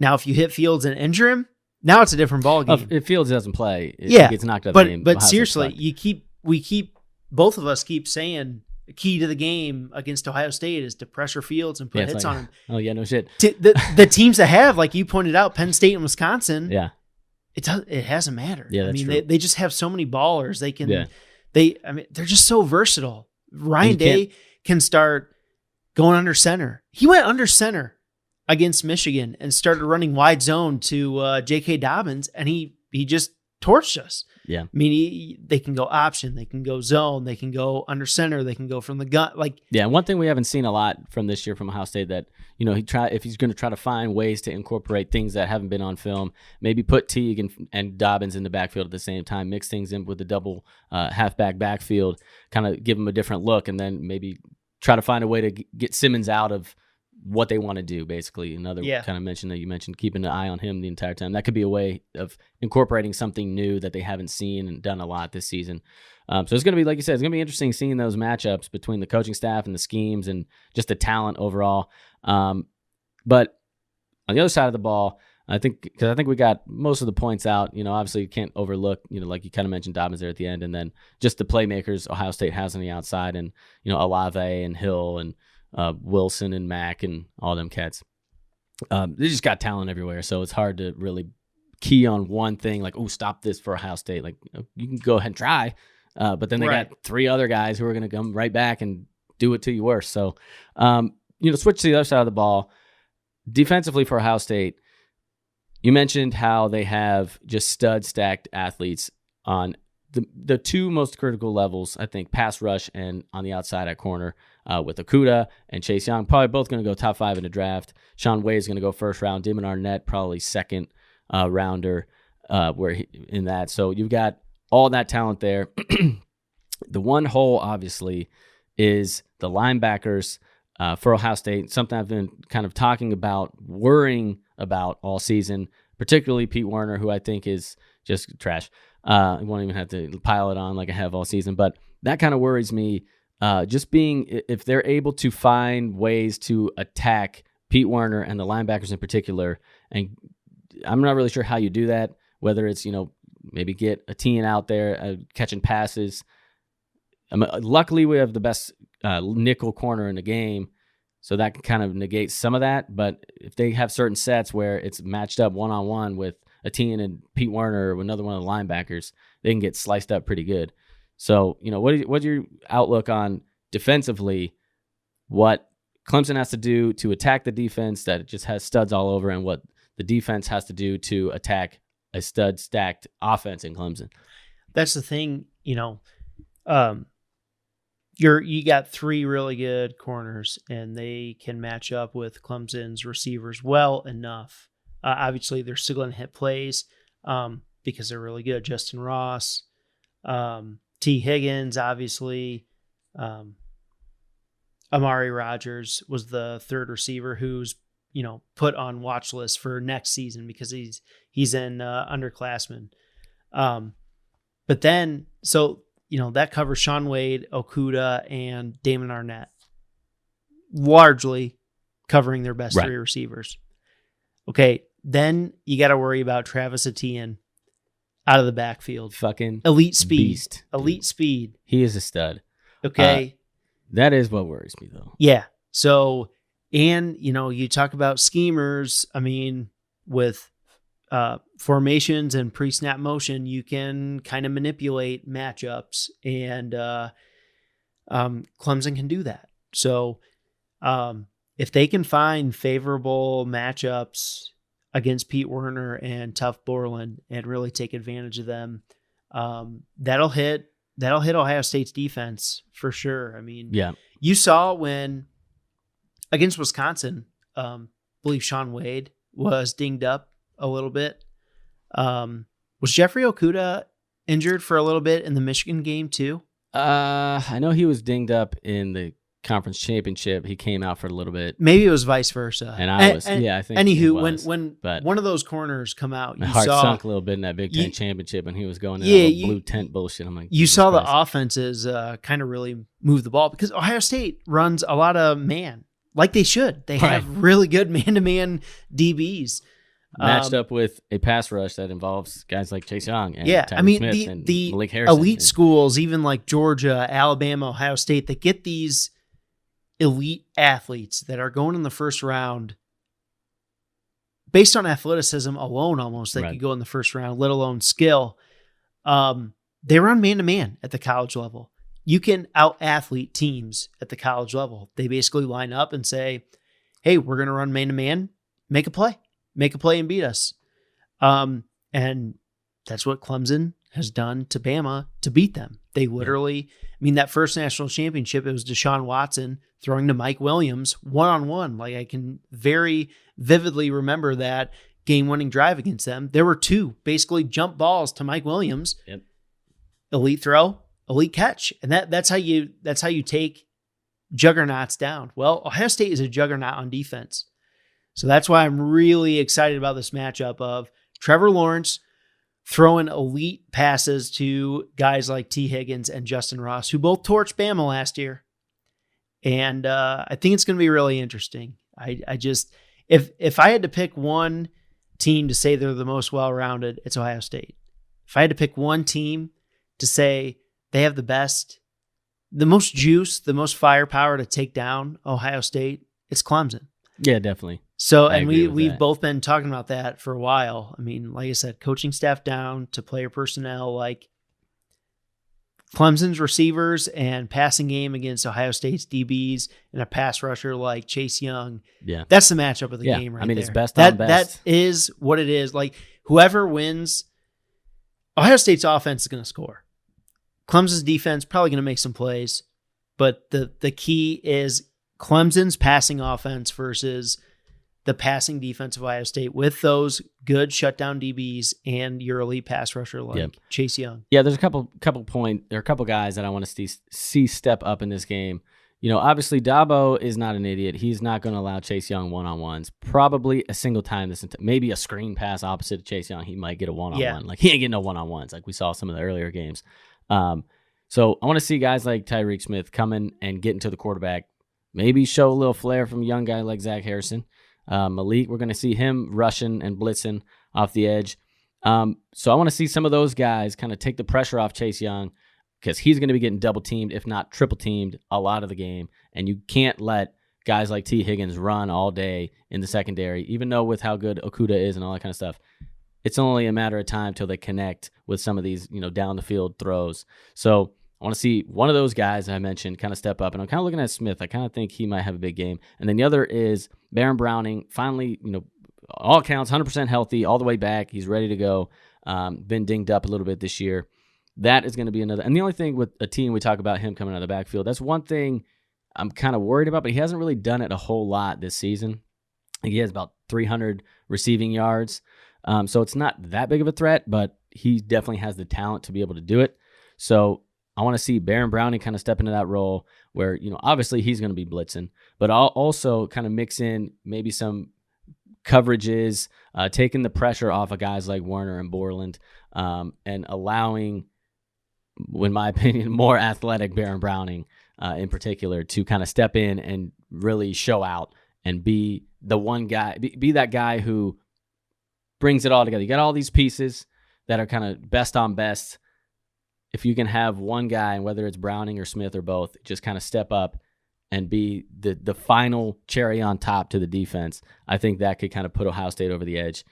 now if you hit Fields and injure him, now it's a different ballgame. If Fields doesn't play, he gets knocked out of the game. But seriously, both of us keep saying key to the game against Ohio State is to pressure Fields and put hits on him. Oh yeah, no shit. The teams that have, like you pointed out, Penn State and Wisconsin. Yeah. It hasn't mattered. Yeah, that's true. They just have so many ballers. They're just so versatile. Ryan Day can start going under center. He went under center against Michigan and started running wide zone to J.K. Dobbins, and he just torched us. Yeah. I mean, they can go option, they can go zone, they can go under center, they can go from the gun. One thing we haven't seen a lot from this year from Ohio State that, if he's going to try to find ways to incorporate things that haven't been on film, maybe put Teague and Dobbins in the backfield at the same time, mix things in with the double halfback backfield, kind of give them a different look, and then maybe try to find a way to get Simmons out of what they want to do, basically. Another kind of mention that you mentioned, keeping an eye on him the entire time. That could be a way of incorporating something new that they haven't seen and done a lot this season. So it's going to be, like you said, it's going to be interesting seeing those matchups between the coaching staff and the schemes and just the talent overall. But on the other side of the ball, I think we got most of the points out. Obviously you can't overlook, like you kind of mentioned Dobbins there at the end, and then just the playmakers Ohio State has on the outside, and Olave and Hill and Wilson and Mack and all them cats. They just got talent everywhere, so it's hard to really key on one thing, like, oh, stop this for Ohio State. Like, you can go ahead and try, but then they got three other guys who are going to come right back and do it to you worse. So, switch to the other side of the ball. Defensively for Ohio State, you mentioned how they have just stud-stacked athletes on the two most critical levels, I think, pass rush and on the outside at corner, with Okudah and Chase Young, probably both going to go top 5 in the draft. Shaun Wade's going to go first round. Damon Arnett, probably second rounder in that. So you've got all that talent there. The one hole, obviously, is the linebackers for Ohio State, something I've been kind of talking about, worrying about all season, particularly Pete Werner, who I think is just trash. I won't even have to pile it on like I have all season, but that kind of worries me. Just being, if they're able to find ways to attack Pete Werner and the linebackers in particular, and I'm not really sure how you do that, whether it's, maybe get Etienne out there catching passes. Luckily, we have the best nickel corner in the game, so that can kind of negate some of that. But if they have certain sets where it's matched up one-on-one with Etienne and Pete Werner or another one of the linebackers, they can get sliced up pretty good. So, what's your outlook on defensively, what Clemson has to do to attack the defense that it just has studs all over, and what the defense has to do to attack a stud-stacked offense in Clemson? That's the thing, you got three really good corners, and they can match up with Clemson's receivers well enough. Obviously, they're still going to hit plays because they're really good. Justyn Ross, T. Higgins, obviously. Amari Rodgers was the third receiver who's, put on watch list for next season because he's in underclassmen. But then, so, that covers Shaun Wade, Okudah, and Damon Arnett, largely covering their best three receivers. Okay, then you got to worry about Travis Etienne out of the backfield. Fucking elite speed. Beast. Elite speed. He is a stud. Okay. That is what worries me, though. Yeah. So, and, you talk about schemers. I mean, with formations and pre-snap motion, you can kind of manipulate matchups, and Clemson can do that. So, if they can find favorable matchups against Pete Werner and Tough Borland and really take advantage of them, that'll hit Ohio State's defense for sure. I mean, you saw when against Wisconsin, I believe Shaun Wade was dinged up a little bit. Was Jeffrey Okudah injured for a little bit in the Michigan game too? I know he was dinged up in the conference championship. He came out for a little bit. Maybe it was vice versa. And I think. Anywho, when one of those corners come out, my heart sunk a little bit in that Big Ten championship when he was going in that blue tent bullshit. I'm like, you saw the offenses kind of really move the ball because Ohio State runs a lot of man, like they should. They have really good man-to-man DBs. Matched up with a pass rush that involves guys like Chase Young and Yeah, I Tyreek mean, Smith and the Malik Harrison. elite schools, even like Georgia, Alabama, Ohio State, that get these elite athletes that are going in the first round based on athleticism alone, almost they could go in the first round, let alone skill. They run man-to-man at the college level. You can out-athlete teams at the college level. They basically line up and say, hey, we're going to run man-to-man, make a play and beat us. And that's what Clemson has done to Bama to beat them. They literally, I mean, that first national championship, it was Deshaun Watson throwing to Mike Williams one-on-one. Like, I can very vividly remember that game-winning drive against them. There were two basically jump balls to Mike Williams. Yep. Elite throw, elite catch. And that's how you take juggernauts down. Well, Ohio State is a juggernaut on defense. So that's why I'm really excited about this matchup of Trevor Lawrence throwing elite passes to guys like T. Higgins and Justyn Ross, who both torched Bama last year. And I think it's going to be really interesting. I just, if I had to pick one team to say they're the most well-rounded, it's Ohio State. If I had to pick one team to say they have the most juice, the most firepower to take down Ohio State, it's Clemson. Yeah, definitely. So, and we've both been talking about that for a while. I mean, like I said, coaching staff down to player personnel, like Clemson's receivers and passing game against Ohio State's DBs and a pass rusher like Chase Young. Yeah. That's the matchup of the game right there. I mean, it's best on best. That is what it is. Like, whoever wins, Ohio State's offense is going to score. Clemson's defense probably going to make some plays, but the key is Clemson's passing offense versus the passing defense of Ohio State with those good shutdown DBs and your elite pass rusher like Chase Young. Yeah, there's a couple guys that I want to see step up in this game. You know, obviously Dabo is not an idiot. He's not going to allow Chase Young one-on-ones. Probably a single time maybe a screen pass opposite of Chase Young, he might get a one-on-one. Yeah. Like, he ain't getting no one-on-ones like we saw some of the earlier games. So I want to see guys like Tyreek Smith come in and get into the quarterback. Maybe show a little flair from a young guy like Zach Harrison. Malik, we're going to see him rushing and blitzing off the edge. So I want to see some of those guys kind of take the pressure off Chase Young because he's going to be getting double-teamed, if not triple-teamed, a lot of the game. And you can't let guys like T. Higgins run all day in the secondary, even though with how good Okudah is and all that kind of stuff. It's only a matter of time till they connect with some of these, down-the-field throws. So I want to see one of those guys I mentioned kind of step up. And I'm kind of looking at Smith. I kind of think he might have a big game. And then the other is Baron Browning. Finally, all accounts, 100% healthy, all the way back. He's ready to go. Been dinged up a little bit this year. That is going to be another. And the only thing with a team, we talk about him coming out of the backfield. That's one thing I'm kind of worried about, but he hasn't really done it a whole lot this season. I think he has about 300 receiving yards. So it's not that big of a threat, but he definitely has the talent to be able to do it. So I want to see Baron Browning kind of step into that role where, obviously he's going to be blitzing, but I'll also kind of mix in maybe some coverages, taking the pressure off of guys like Warner and Borland, and allowing, in my opinion, more athletic Baron Browning in particular to kind of step in and really show out and be the one guy, be that guy who brings it all together. You got all these pieces that are kind of best on best. If you can have one guy, and whether it's Browning or Smith or both, just kind of step up and be the final cherry on top to the defense, I think that could kind of put Ohio State over the edge.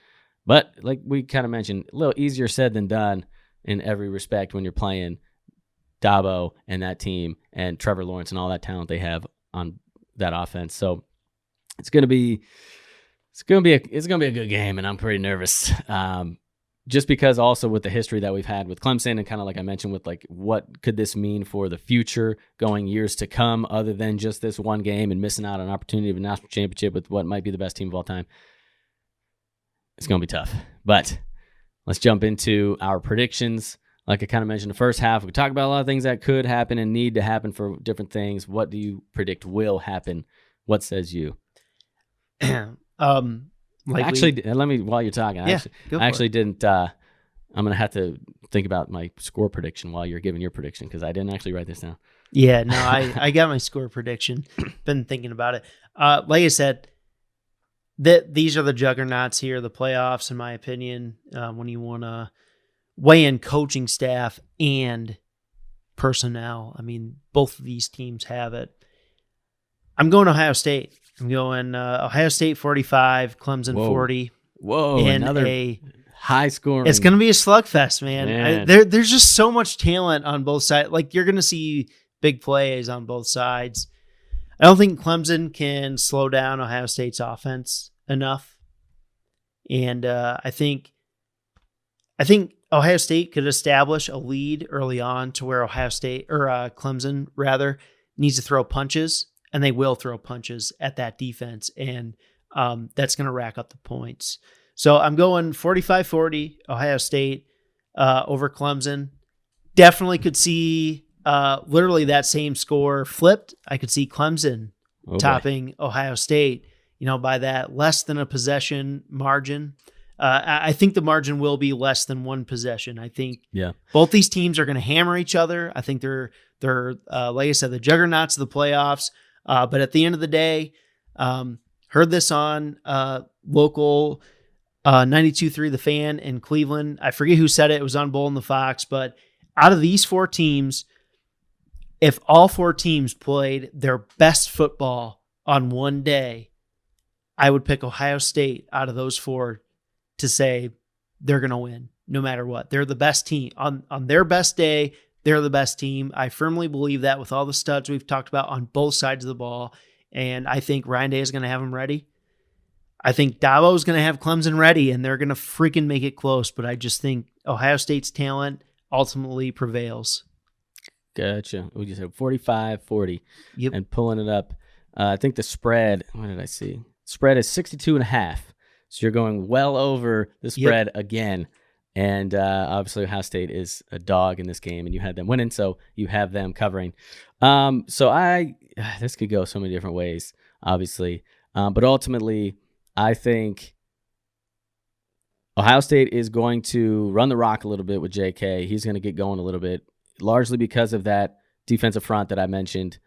But like we kind of mentioned, a little easier said than done in every respect when you're playing Dabo and that team and Trevor Lawrence and all that talent they have on that offense. So it's gonna be a good game, and I'm pretty nervous. Just because also with the history that we've had with Clemson and kind of like I mentioned with like what could this mean for the future going years to come other than just this one game and missing out on an opportunity of a national championship with what might be the best team of all time. It's going to be tough. But let's jump into our predictions. Like I kind of mentioned the first half, we talked about a lot of things that could happen and need to happen for different things. What do you predict will happen? What says you? Let me, while you're talking, I actually didn't, I'm going to have to think about my score prediction while you're giving your prediction because I didn't actually write this down. Yeah, no, I got my score prediction. Been thinking about it. Like I said, these are the juggernauts here, the playoffs, in my opinion, when you want to weigh in coaching staff and personnel. I mean, both of these teams have it. I'm going Ohio State. I'm going Ohio State 45, Clemson 40. Whoa, another high scoring. It's going to be a slugfest, man. There's just so much talent on both sides. Like, you're going to see big plays on both sides. I don't think Clemson can slow down Ohio State's offense enough. And I think Ohio State could establish a lead early on to where Ohio State, or Clemson rather, needs to throw punches, and they will throw punches at that defense, and that's going to rack up the points. So I'm going 45-40 Ohio State over Clemson. Definitely could see literally that same score flipped. I could see Clemson topping Ohio State, by that less than a possession margin. I think the margin will be less than one possession. I think both these teams are going to hammer each other. I think they're like I said, the juggernauts of the playoffs. But at the end of the day, heard this on local 92.3 The Fan in Cleveland. I forget who said it. It was on Bull and the Fox. But out of these four teams, if all four teams played their best football on one day, I would pick Ohio State out of those four to say they're going to win no matter what. They're the best team. On their best day, they're the best team. I firmly believe that with all the studs we've talked about on both sides of the ball. And I think Ryan Day is going to have them ready. I think Dabo is going to have Clemson ready, and they're going to freaking make it close. But I just think Ohio State's talent ultimately prevails. Gotcha. We just have 45-40. Yep. And pulling it up. I think the spread, what did I see? Spread is 62.5. So you're going well over the spread again. And obviously Ohio State is a dog in this game, and you had them winning, so you have them covering. So this could go so many different ways, obviously. But ultimately, I think Ohio State is going to run the rock a little bit with JK. He's going to get going a little bit, largely because of that defensive front that I mentioned,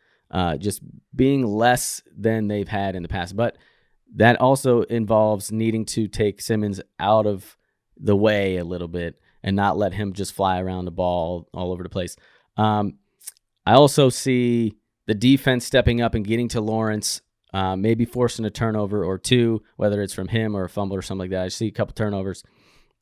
just being less than they've had in the past. But that also involves needing to take Simmons out of the way a little bit and not let him just fly around the ball all over the place. I also see the defense stepping up and getting to Lawrence, maybe forcing a turnover or two, whether it's from him or a fumble or something like that. I see a couple turnovers.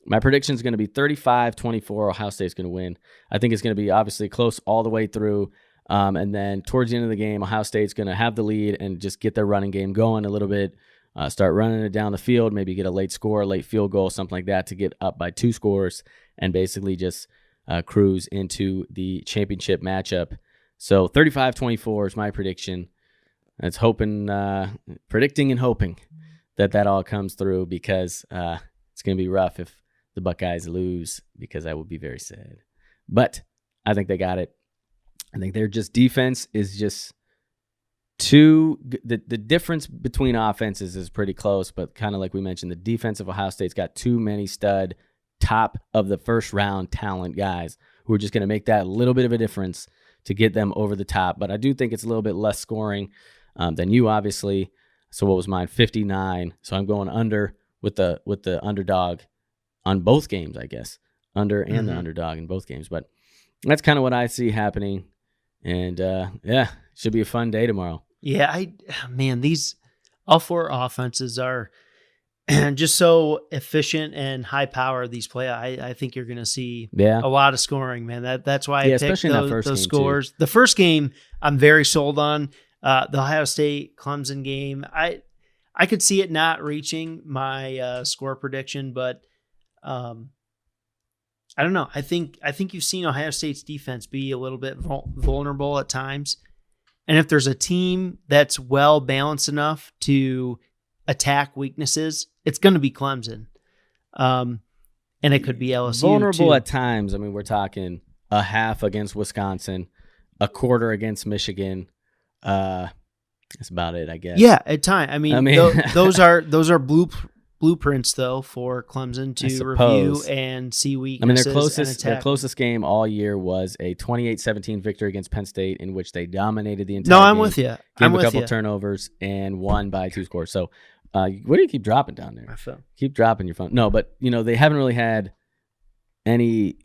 My prediction is going to be 35-24. Ohio State's going to win. I think it's going to be obviously close all the way through. And then towards the end of the game, Ohio State's going to have the lead and just get their running game going a little bit. Start running it down the field, maybe get a late score, late field goal, something like that to get up by 2 scores and basically just cruise into the championship matchup. So 35-24 is my prediction. That's predicting and hoping that all comes through, because it's going to be rough if the Buckeyes lose, because I will be very sad. But I think they got it. I think their defense is just the difference between offenses is pretty close, but kind of like we mentioned, the defense of Ohio State's got too many stud, top of the first round talent guys who are just going to make that little bit of a difference to get them over the top. But I do think it's a little bit less scoring than you, obviously. So what was mine? 59. So I'm going under with the underdog on both games, I guess. Under and the underdog in both games. But that's kind of what I see happening. And should be a fun day tomorrow. Yeah, all four offenses are just so efficient and high power. These play, I think you're going to see a lot of scoring, man. That's why I picked especially in that first those game scores. Too. The first game, I'm very sold on. The Ohio State Clemson game, I could see it not reaching my score prediction, but I don't know. I think you've seen Ohio State's defense be a little bit vulnerable at times. And if there's a team that's well balanced enough to attack weaknesses, it's going to be Clemson. And it could be LSU vulnerable too. At times. I mean, we're talking a half against Wisconsin, a quarter against Michigan. That's about it, I guess. Yeah, at times. I mean those are blueprints though for Clemson to review and see weaknesses. I mean, their closest game all year was a 28-17 victory against Penn State, in which they dominated the entire game. No, I'm with you. Gave a couple turnovers and won by 2 scores. So What do you keep dropping down there? My phone. Keep dropping your phone. No, but they haven't really had any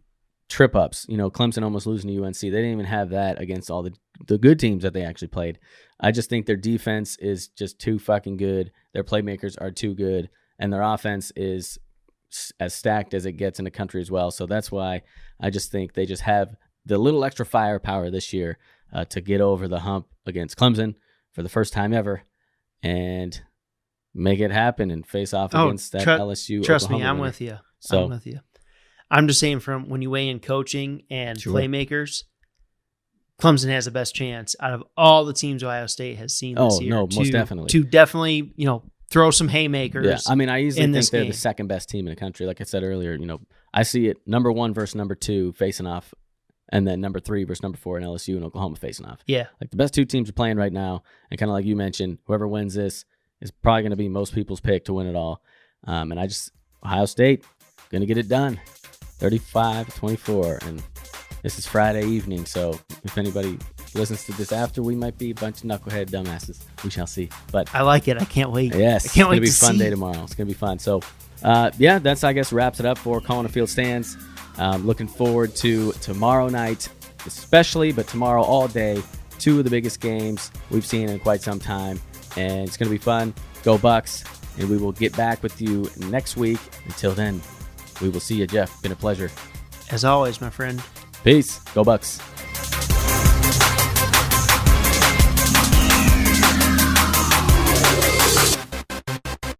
trip ups. Clemson almost losing to UNC. They didn't even have that against all the good teams that they actually played. I just think their defense is just too fucking good. Their playmakers are too good, and their offense is as stacked as it gets in the country as well. So that's why I just think they just have the little extra firepower this year to get over the hump against Clemson for the first time ever and make it happen and face off against that LSU. Trust Oklahoma me, I'm winner. with you. So, I'm with you. I'm just saying, from when you weigh in coaching and playmakers, Clemson has the best chance out of all the teams Ohio State has seen this year. No, most definitely. To definitely, throw some haymakers. Yeah, I mean, I easily think they're game. the second best team in the country. Like I said earlier, I see it number 1 versus number 2 facing off, and then number 3 versus number 4 in LSU and Oklahoma facing off. Yeah. Like the best 2 teams are playing right now, and kind of like you mentioned, whoever wins this is probably going to be most people's pick to win it all. And Ohio State, going to get it done. 35-24, and this is Friday evening, so if anybody listens to this after, we might be a bunch of knucklehead dumbasses. We shall see. But I like it. I can't wait. Yes, I can't wait. It's going to be a fun day tomorrow. It's going to be fun. So, that's, I guess, wraps it up for Calling a Field Stands. Looking forward to tomorrow night, especially, but tomorrow all day. 2 of the biggest games we've seen in quite some time, and it's going to be fun. Go Bucks, and we will get back with you next week. Until then, we will see you, Jeff. Been a pleasure. As always, my friend. Peace. Go Bucks.